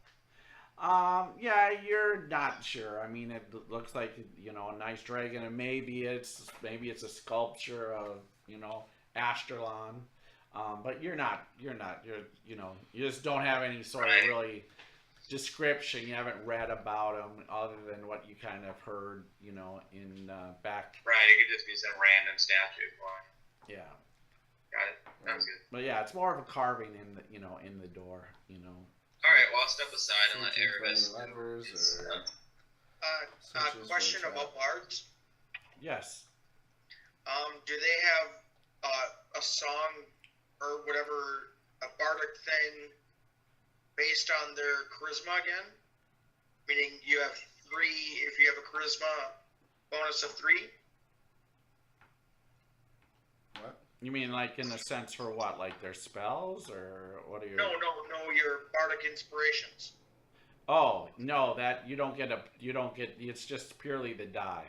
Yeah, you're not sure. I mean, it looks like a nice dragon, and maybe it's a sculpture of Astrolon, but you just don't have any sort of really description. You haven't read about them other than what you kind of heard, you know, in back. Right, it could just be some random statue. Yeah. Got it. Sounds good. But yeah, it's more of a carving in the, you know, in the door, you know. All right, well, I'll step aside and let Searching for Erebus. any levers or switches Question for a about bards. Yes. Do they have a song or whatever, a bardic thing based on their charisma again? Meaning you have 3, if you have a charisma bonus of 3? what? You mean like in the sense for what, like their spells or what are your? No, your bardic inspirations. Oh no, that you don't get. It's just purely the die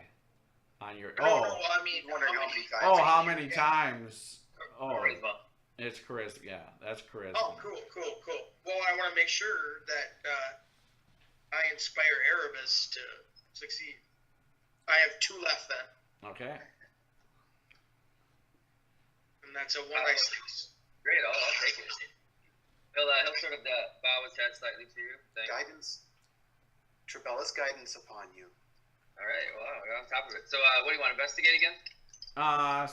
on your. No, I mean, Wondering how many times. Oh, how many times? Oh, Charisma. it's charisma. Yeah, that's charisma. Oh, cool. Well, I want to make sure that I inspire Erebus to succeed. I have 2 left then, Okay. and that's a 1d6. Great, I'll take it. He'll sort of bow his head slightly to you. Thanks. Guidance. Trebella's guidance upon you. All right, wow, you're on top of it. So, what do you want to investigate again?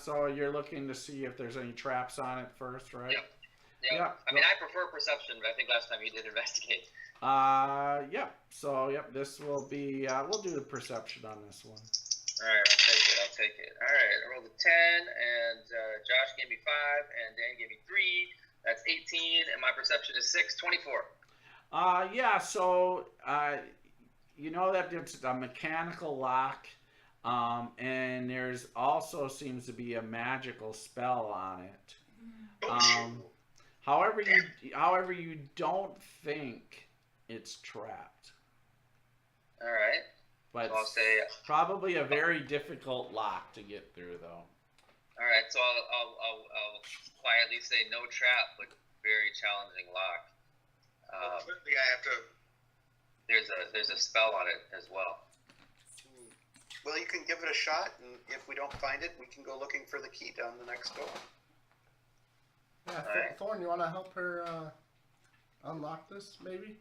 So you're looking to see if there's any traps on it first, right? Yep. Yeah. I mean, I prefer perception, but I think last time you did investigate. Yep. So, yep, this will be, we'll do the perception on this one. All right, I'll take it. All right, I rolled a 10, and Josh gave me 5, and Dan gave me 3. That's 18, and my perception is 6, 24. Yeah, so, you know that it's a mechanical lock, and there's also seems to be a magical spell on it. However, you don't think it's trapped. All right. But So I'll say. probably a very difficult lock to get through, though. All right, so I'll quietly say no trap, but very challenging lock. Quickly, I have to. There's a spell on it as well. Well, you can give it a shot, and if we don't find it, we can go looking for the key down the next door. Yeah, Alright. Thorn, you want to help her unlock this, maybe?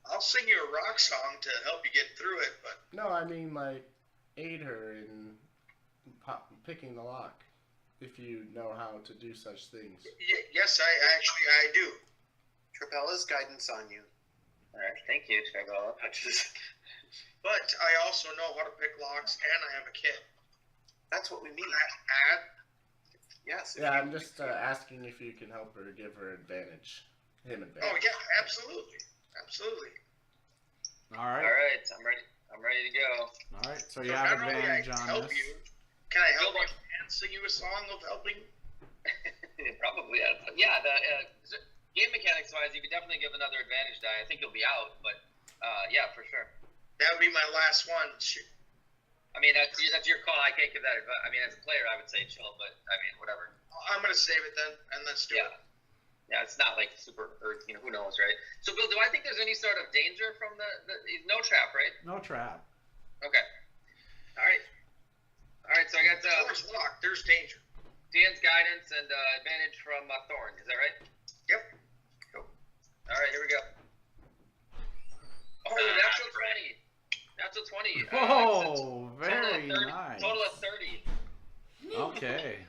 I'll sing you a rock song to help you get through it, but No, I mean, like, aid her in picking the lock, if you know how to do such things. yes, I do. Trebella's guidance on you. All right, thank you, Trevor. But I also know how to pick locks, and I have a kit. That's what we mean. Add. Yes. Yeah, I'm just asking if you can help her, give her advantage. Him advantage. Oh yeah, absolutely. All All right. right, I'm ready to go. All right. So you So have not only advantage I on help this. you, can I help you and sing you a song of helping? Probably, yeah. The game mechanics wise, you could definitely give another advantage die. I think you'll be out, but yeah, for sure. That would be my last one. I mean, that's your call. I can't give that advice. I mean, as a player, I would say chill, but I mean, whatever. I'm gonna save it then, and let's do Yeah. it. Yeah, it's not like super, or who knows, right? So, Bill, do I think there's any sort of danger from the no trap, right? No trap. Okay. All right. So I got Door's locked. There's danger. Dan's guidance and advantage from Thorn. Is that right? Yep. Cool. All right, here we go. Oh, natural 20. Natural 20. Oh, That's a very total of 30 nice. Total of 30. Okay.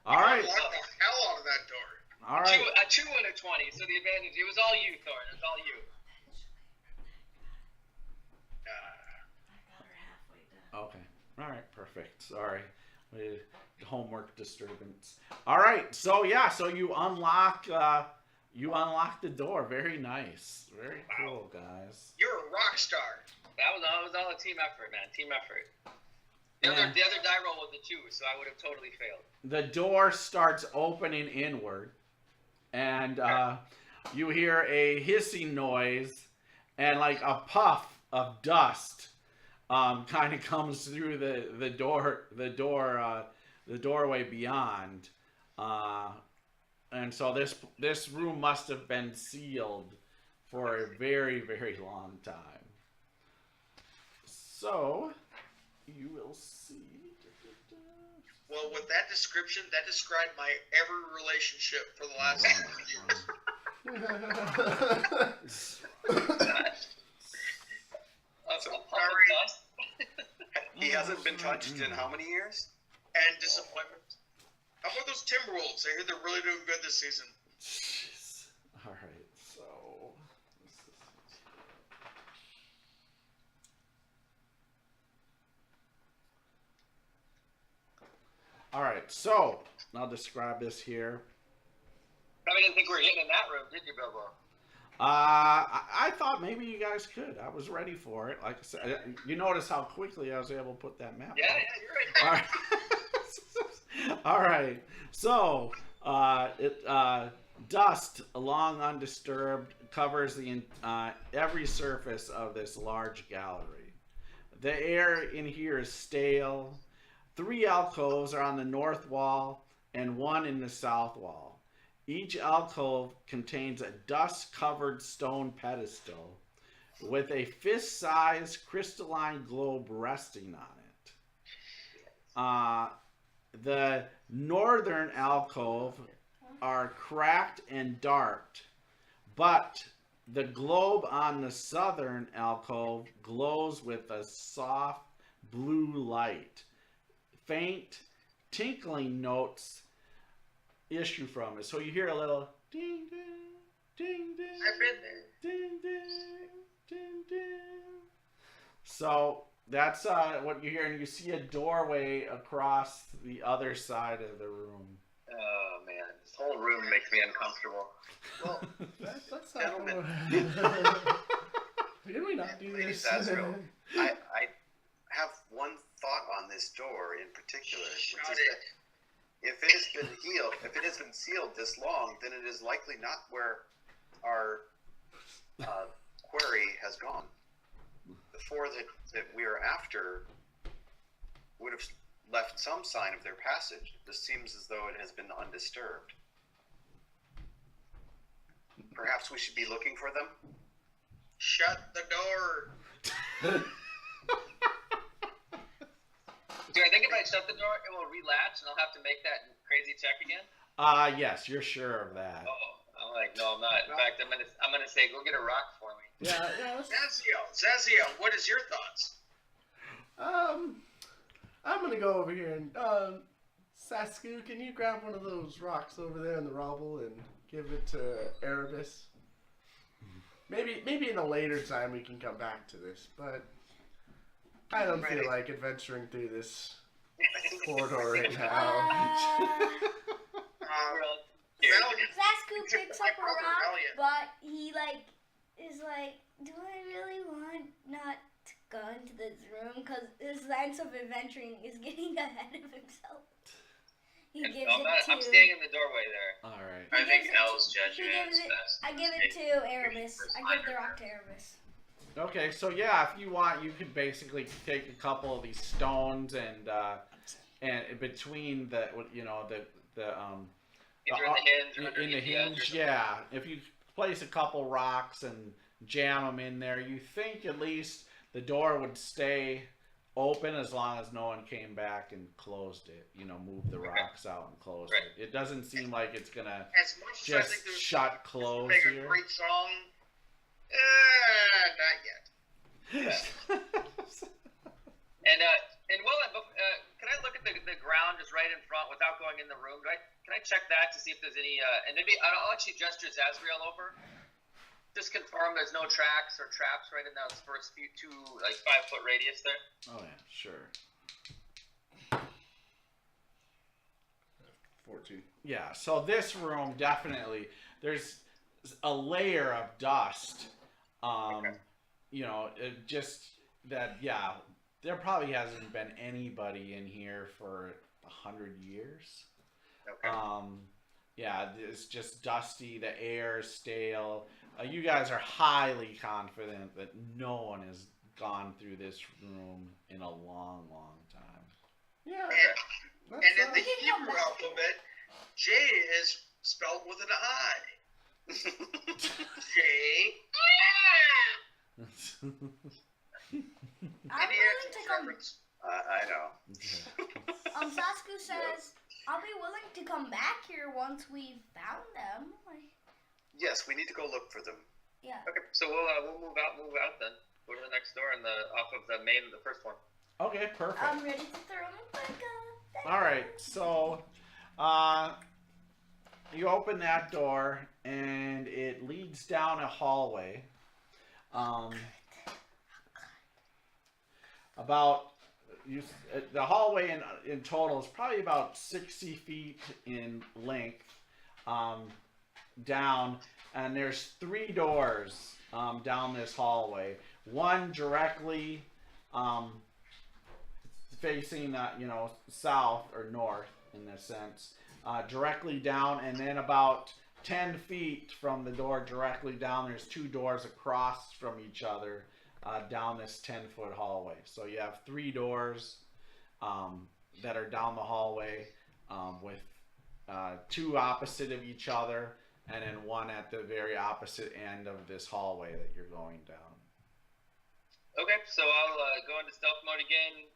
All right. Lock the hell out of that door. All right. A 2 and a 20. So the advantage. It was all you, Thorn. It was all you. Okay. All right. Perfect. Sorry. Homework disturbance. All right. So yeah. So you unlock. You unlock the door. Very nice. Very cool, guys. You're a rock star. That was all a team effort, man. Team effort. The Yeah. other die roll was a 2, so I would have totally failed. The door starts opening inward, and you hear a hissing noise, and like a puff of dust kind of comes through the doorway beyond, and so this room must have been sealed for a very, very long time. So you will see. Well, with that description, that described my every relationship for the last 4 years. Sorry. He hasn't been touched in how many years? And disappointment. How about those Timberwolves? I hear they're really doing good this season. Jeez. All right, so all right, so I'll describe this here. Probably didn't think we were getting in that room, did you, Bilbo? I thought maybe you guys could. I was ready for it. Like I said, you notice how quickly I was able to put that map. Yeah, up. yeah, you're right. All right. All right. So, dust, long undisturbed, covers the every surface of this large gallery. The air in here is stale. 3 alcoves are on the north wall and 1 in the south wall. Each alcove contains a dust-covered stone pedestal with a fist-sized crystalline globe resting on it. The northern alcove are cracked and dark, but the globe on the southern alcove glows with a soft blue light. Faint tinkling notes issue from it. So you hear a little ding ding ding ding. I've been there. Ding ding ding ding. So that's what you hear, and you see a doorway across the other side of the room. Oh man, this whole room makes me uncomfortable. Well, that's not. Gentlemen. Did we not do Ladies, this? Azrael, I have one thought on this door in particular, which is that if it has been sealed this long, then it is likely not where our quarry has gone. The 4 that we are after would have left some sign of their passage. This seems as though it has been undisturbed. Perhaps we should be looking for them? Shut the door. Do I think if I shut the door, it will relatch and I'll have to make that crazy check again? Yes, you're sure of that. Oh, I'm like, no, I'm not. In fact, I'm gonna say, go get a rock for me. Yeah. Zaziel, what is your thoughts? I'm gonna go over here and Sasku, can you grab one of those rocks over there in the rubble and give it to Erebus? Maybe in a later time we can come back to this, but I don't feel like adventuring through this corridor right now. Sasku picks up a rock, but he is like, do I really want not to go into this room? Because his sense of adventuring is getting ahead of himself. I'm staying in the doorway there. All right. I think El's judgment is best. I give it to Erebus. I give the rock to Erebus. Okay, so yeah, if you want, you could basically take a couple of these stones and between the Either in the hinge, yeah. If you place a couple rocks and jam them in there, you think at least the door would stay open as long as no one came back and closed it. Move the rocks out and close it. It doesn't seem like it's gonna As much as I just think shut close make here. a great song, not yet. And can I look at the ground just right in front without going in the room? Can I check that to see if there's any? And maybe I'll actually gesture Zazriel over. Just confirm there's no tracks or traps right in those first few 5-foot radius there. Oh yeah, sure. 14. Yeah, so this room definitely there's a layer of dust. There probably hasn't been anybody in here for 100 years. Okay. It's just dusty. The air is stale. You guys are highly confident that no one has gone through this room in a long, long time. Yeah. And in the Hebrew alphabet, J is spelled with an I. J. I'm willing to come. I know. Sasku says, I'll be willing to come back here once we've found them. Like, Yes, we need to go look for them. yeah. Okay, so we'll move out then. Go to the next door and off of the first one. Okay, perfect. I'm ready to throw them back up. All right, so you open that door and it leads down a hallway. The hallway in total is probably about 60 feet in length down, and there's 3 doors down this hallway. One directly facing south or north in this sense, directly down, and then about 10 feet from the door directly down, there's 2 doors across from each other down this 10-foot hallway. So you have 3 doors that are down the hallway with 2 opposite of each other, and then one at the very opposite end of this hallway that you're going down. Okay, so I'll go into stealth mode again.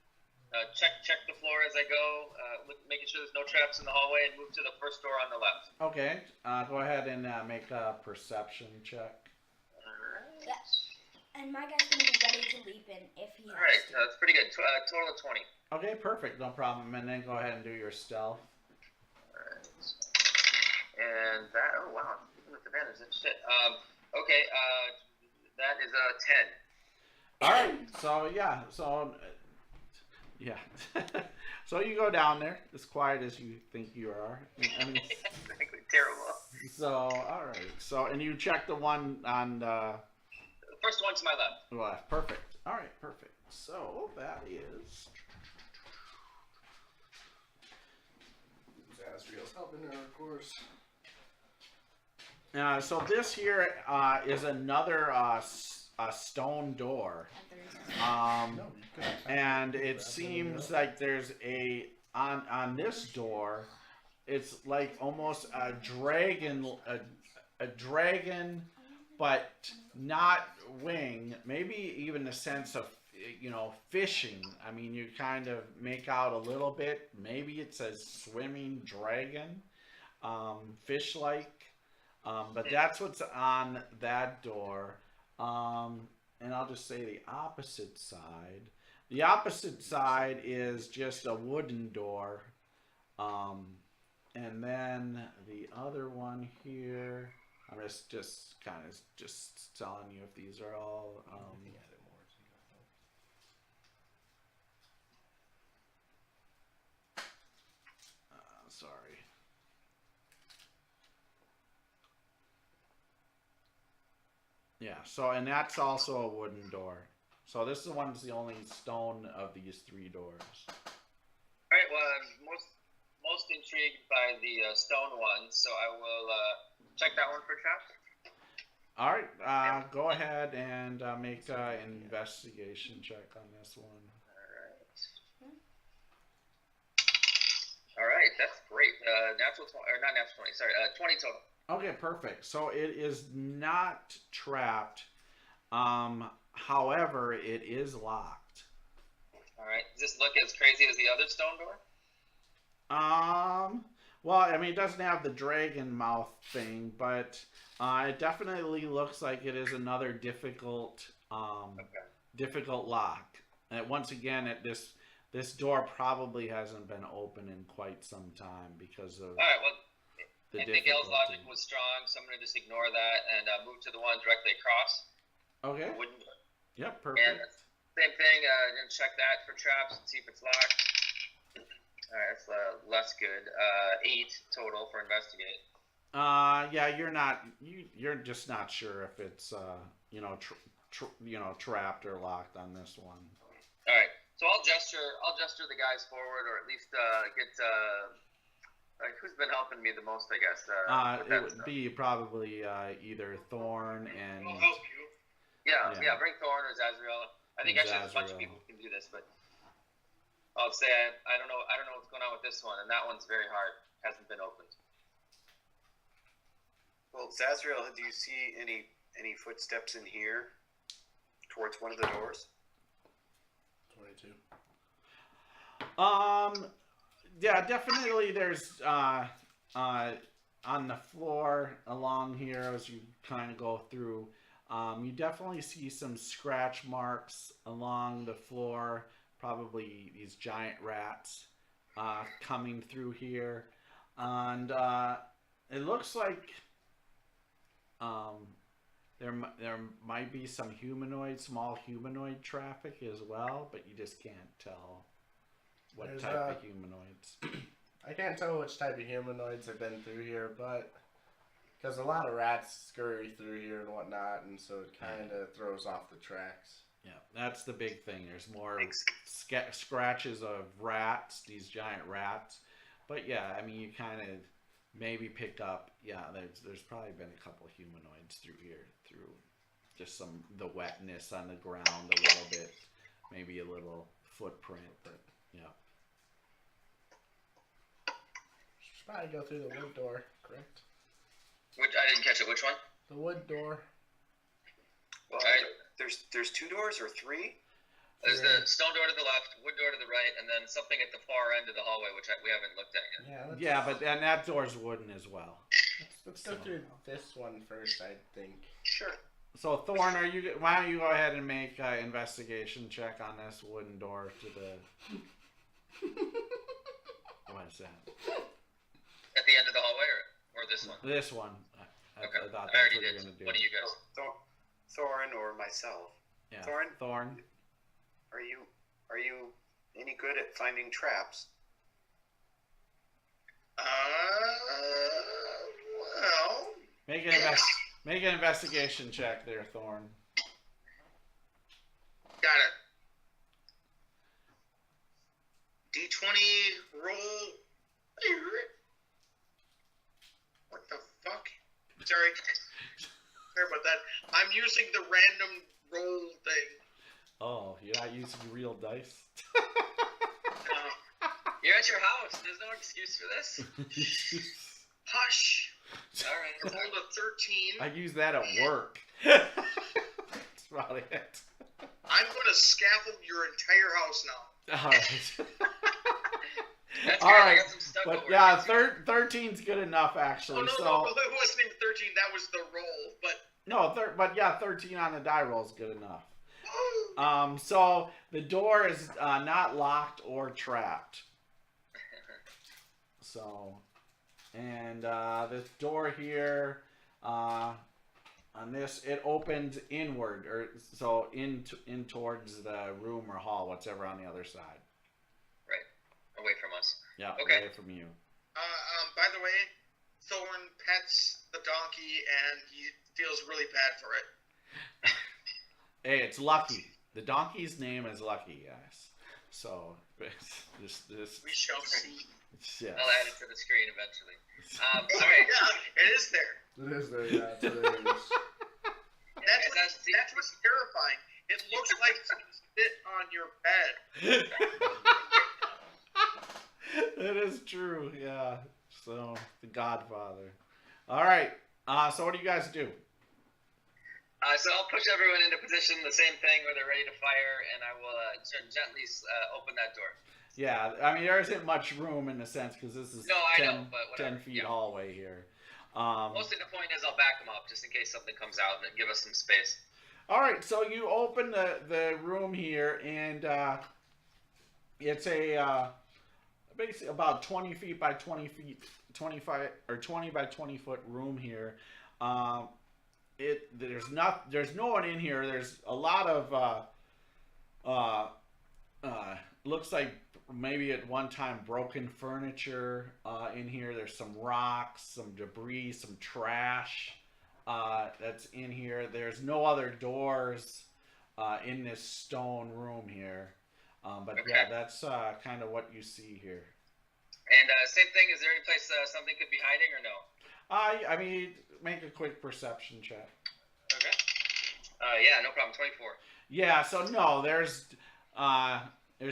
Check the floor as I go, making sure there's no traps in the hallway, and move to the first door on the left. Okay, go ahead and make a perception check. Alright. Yeah. And my guy's gonna be ready to leap in if he has Alright, to. that's pretty good. Total of 20. Okay, perfect, no problem. And then go ahead and do your stealth. Alright. And that, oh wow, even with advantage, that shit. Okay, that is a 10. All right, so yeah, so you go down there as quiet as you think you are. I mean, Exactly, terrible. so all right, so and you check the one on the The first one to my left. left. Perfect. All right, perfect. So that is Azrael's helping her, of course. so this here is another a stone door. And it seems like there's on this door, it's like almost a dragon, but not wing. Maybe even a sense of fishing. I mean, you kind of make out a little bit. Maybe it's a swimming dragon, fish-like. But that's what's on that door. And I'll just say the opposite side. The opposite side is just a wooden door. And then the other one here, I'm just kind of just telling you if these are all. Sorry. Yeah, so, and that's also a wooden door. So this is the only stone of these 3 doors. Alright, well, I'm most intrigued by the stone one, so I will check that one for traps. Alright, go ahead and make an investigation check on this one. Alright, that's great. Natural 20, or not natural 20, sorry, 20 total. Okay, perfect. So it is not trapped. However, it is locked. Alright, does this look as crazy as the other stone door? Well, I mean, it doesn't have the dragon mouth thing, but it definitely looks like it is another difficult lock. And once again, this door probably hasn't been open in quite some time because of. Alright, well, I think Elle's logic was strong, so I'm going to just ignore that and move to the one directly across. Okay. Wooden door. Yep, perfect. And same thing, going to check that for traps and see if it's locked. Alright, that's less good. 8 total for investigate. Yeah, you're just not sure if it's trapped or locked on this one. Alright, so I'll gesture the guys forward, or at least get who's been helping me the most, I guess. It would be probably either Thorn and. I'll help you. Yeah, bring Thorn or Zazriel. I think actually there's a bunch of people who can do this, but I'll say I don't know what's going on with this one, and that one's very hard. Hasn't been opened. Well, Zazriel, do you see any footsteps in here towards one of the doors? 22. yeah, definitely. There's on the floor along here as you kind of go through. You definitely see some scratch marks along the floor. Probably these giant rats coming through here, and it looks like there might be some small humanoid traffic as well, but you just can't tell what There's, type of humanoids. I can't tell which type of humanoids have been through here, but because a lot of rats scurry through here and whatnot, and so it kind of throws off the tracks. Yeah, that's the big thing. There's more scratches of rats, these giant rats. But yeah, I mean, you kind of maybe pick up. Yeah, there's probably been a couple of humanoids through here, through just the wetness on the ground a little bit, maybe a little footprint. But yeah. Should probably go through the wood door, correct? I didn't catch it. Which one? The wood door. Well, Alright. there's 2 doors or 3? There's the stone door to the left, wood door to the right, and then something at the far end of the hallway, which we haven't looked at yet. Yeah. Yeah, and that door's wooden as well. Let's go through this one first, I think. Sure. So Thorn, why don't you go ahead and make an investigation check on this wooden door to the. What is that? At the end of the hallway, or this one? This one. Okay. I thought I that's already what you did. were gonna do. What do you guys? Thorin or myself. Yeah. Thorn, are you any good at finding traps? Well, Make an investigation check there, Thorn. got it. D20 roll. What the fuck? Sorry. Sorry about that. I'm using the random roll thing. Oh, you're not using real dice? You're at your house. There's no excuse for this. Hush. All I right. rolled a 13. I use that at work. That's about it. I'm going to scaffold your entire house now. All right. That's All good. right, I got some stucco but work. yeah, 13's good enough actually. Oh, no, so no, it wasn't even 13. That was the roll. But but yeah, 13 on the die roll is good enough. So the door is not locked or trapped. So, and this door here, on this, it opens inward, or so in towards the room or hall, whatever on the other side. Right. Away from us. Yeah, Okay. away from you. by the way, Thorn pets the donkey and he feels really bad for it. Hey, it's Lucky. The donkey's name is Lucky, guys. So this We shall see. yeah. I'll add it to the screen eventually. All right. Yeah, it is there. It is there, yeah. It's hilarious. That's what's terrifying. It looks like someone spit on your bed. It is true, yeah. So the Godfather. All right. So what do you guys do? So I'll push everyone into position, the same thing, where they're ready to fire, and I will gently open that door. Yeah, I mean there isn't much room in a sense because this is No, I 10, know, but whatever. 10 feet Yeah. hallway here. Mostly the point is I'll back them up just in case something comes out and give us some space. All right, so you open the room here, and it's a basically about 20 feet by 20 feet, 25 or 20 by 20 foot room here. There's no one in here. There's a lot of looks like maybe at one time broken furniture in here. There's some rocks, some debris, some trash that's in here. There's no other doors in this stone room here. But Okay. yeah, that's kind of what you see here. And same thing, is there any place something could be hiding or no? I mean, make a quick perception check. Okay. Yeah, no problem. 24. Yeah, so no, there's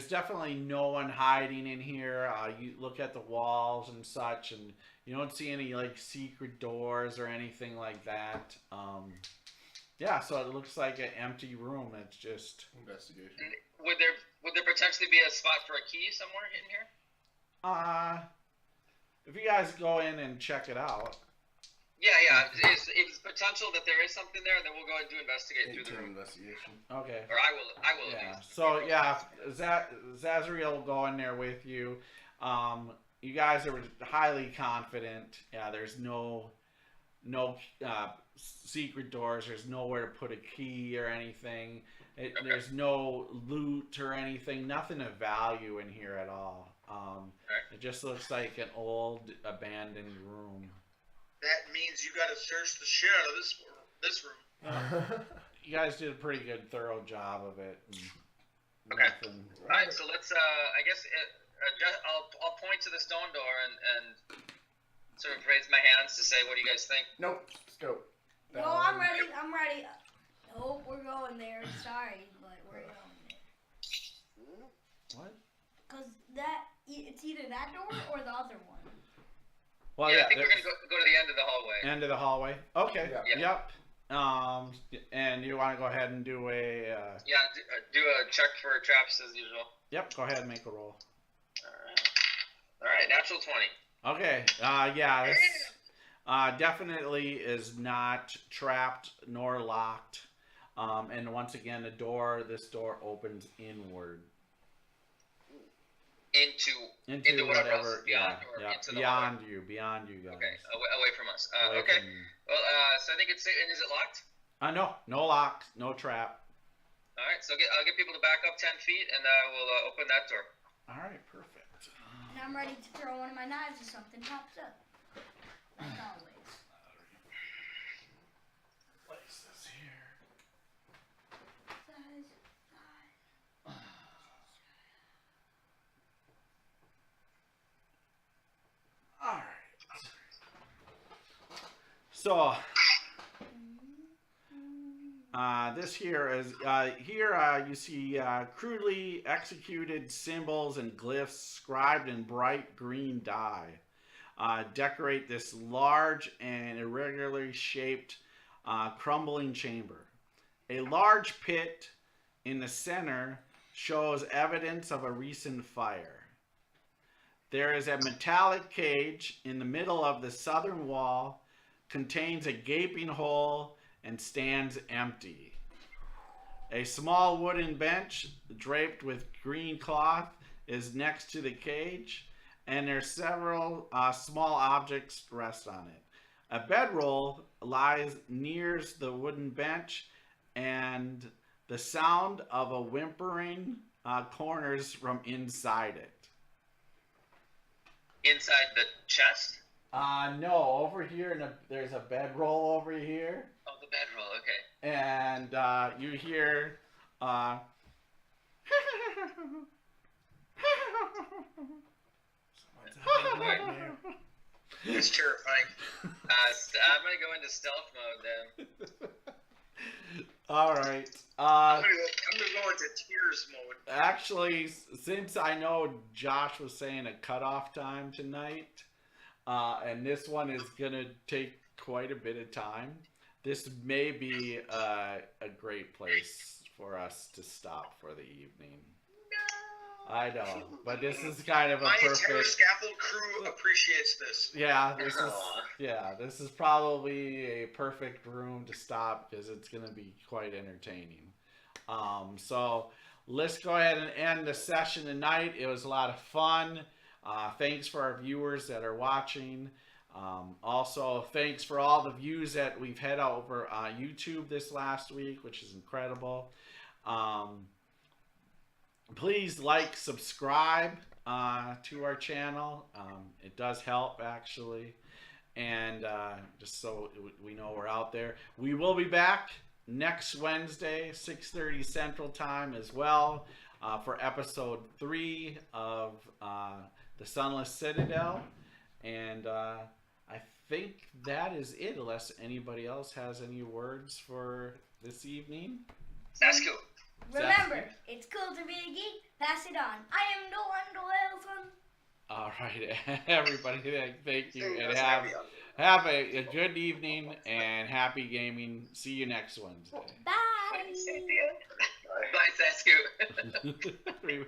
definitely no one hiding in here. You look at the walls and such, and you don't see any like secret doors or anything like that. Yeah, so it looks like an empty room. It's just Investigation. And would there potentially be a spot for a key somewhere in here? If you guys go in and check it out. Yeah. It's potential that there is something there, and then we'll go and do investigate through the Internal room. investigation. Okay. Or I will. Yeah. At least. So yeah, Zazriel will go in there with you. You guys are highly confident. Yeah, there's no secret doors. There's nowhere to put a key or anything. There's no loot or anything. Nothing of value in here at all. It just looks like an old abandoned room. That means you got to search the shit out of this room. You guys did a pretty good, thorough job of it. Okay. Nothing. All right, so let's. I guess I'll point to the stone door and sort of raise my hands to say, what do you guys think? Nope. Let's go. No, I'm ready. Nope, we're going there. Sorry, but we're going there. What? Because it's either that door or the other one. Well, I think we're gonna go to the end of the hallway. End of the hallway. Okay. Yeah. Yep. And you want to go ahead and do a? Do a check for traps as usual. Yep. Go ahead and make a roll. All right. Natural 20. Okay. Yeah. This definitely is not trapped nor locked. And once again, this door opens inward. Into whatever else is beyond, or yeah, into the beyond you guys. Okay, away from us. Away Okay. from you. Well, so I think it's safe. And is it locked? No lock, no trap. All right. So I'll get people to back up 10 feet, and we'll open that door. All right, perfect. And I'm ready to throw one of my knives if something pops up. Like always. Place this here. All right. So, this here is you see crudely executed symbols and glyphs scribed in bright green dye. Decorate this large and irregularly shaped crumbling chamber. A large pit in the center shows evidence of a recent fire. There is a metallic cage in the middle of the southern wall, contains a gaping hole, and stands empty. A small wooden bench draped with green cloth is next to the cage, and there's several small objects rest on it. A bedroll lies near the wooden bench, and the sound of a whimpering corners from inside it. Inside the chest? No, over here, there's a bedroll over here. Oh, the bedroll, okay. And you hear It's terrifying. I'm gonna go into stealth mode then. all right. I'm gonna go into tears mode. Actually, since I know Josh was saying a cutoff time tonight, and this one is gonna take quite a bit of time, this may be a great place for us to stop for the evening. I know, but this is kind of a My entire perfect. scaffold crew appreciates this. Yeah, this is probably a perfect room to stop because it's gonna be quite entertaining. So let's go ahead and end the session tonight. It was a lot of fun. Thanks for our viewers that are watching. Also, thanks for all the views that we've had over YouTube this last week, which is incredible. Please like, subscribe to our channel. It does help, actually. And just so we know we're out there. We will be back next Wednesday, 6:30 Central Time as well, for episode 3 of the Sunless Citadel. And I think that is it, unless anybody else has any words for this evening. That's cool. Remember, it's cool to be a geek. Pass it on. I am the one. All right, everybody, thank you, and That's have a good evening and happy gaming. See you next Wednesday. Bye. Bye, Sasku. Everybody.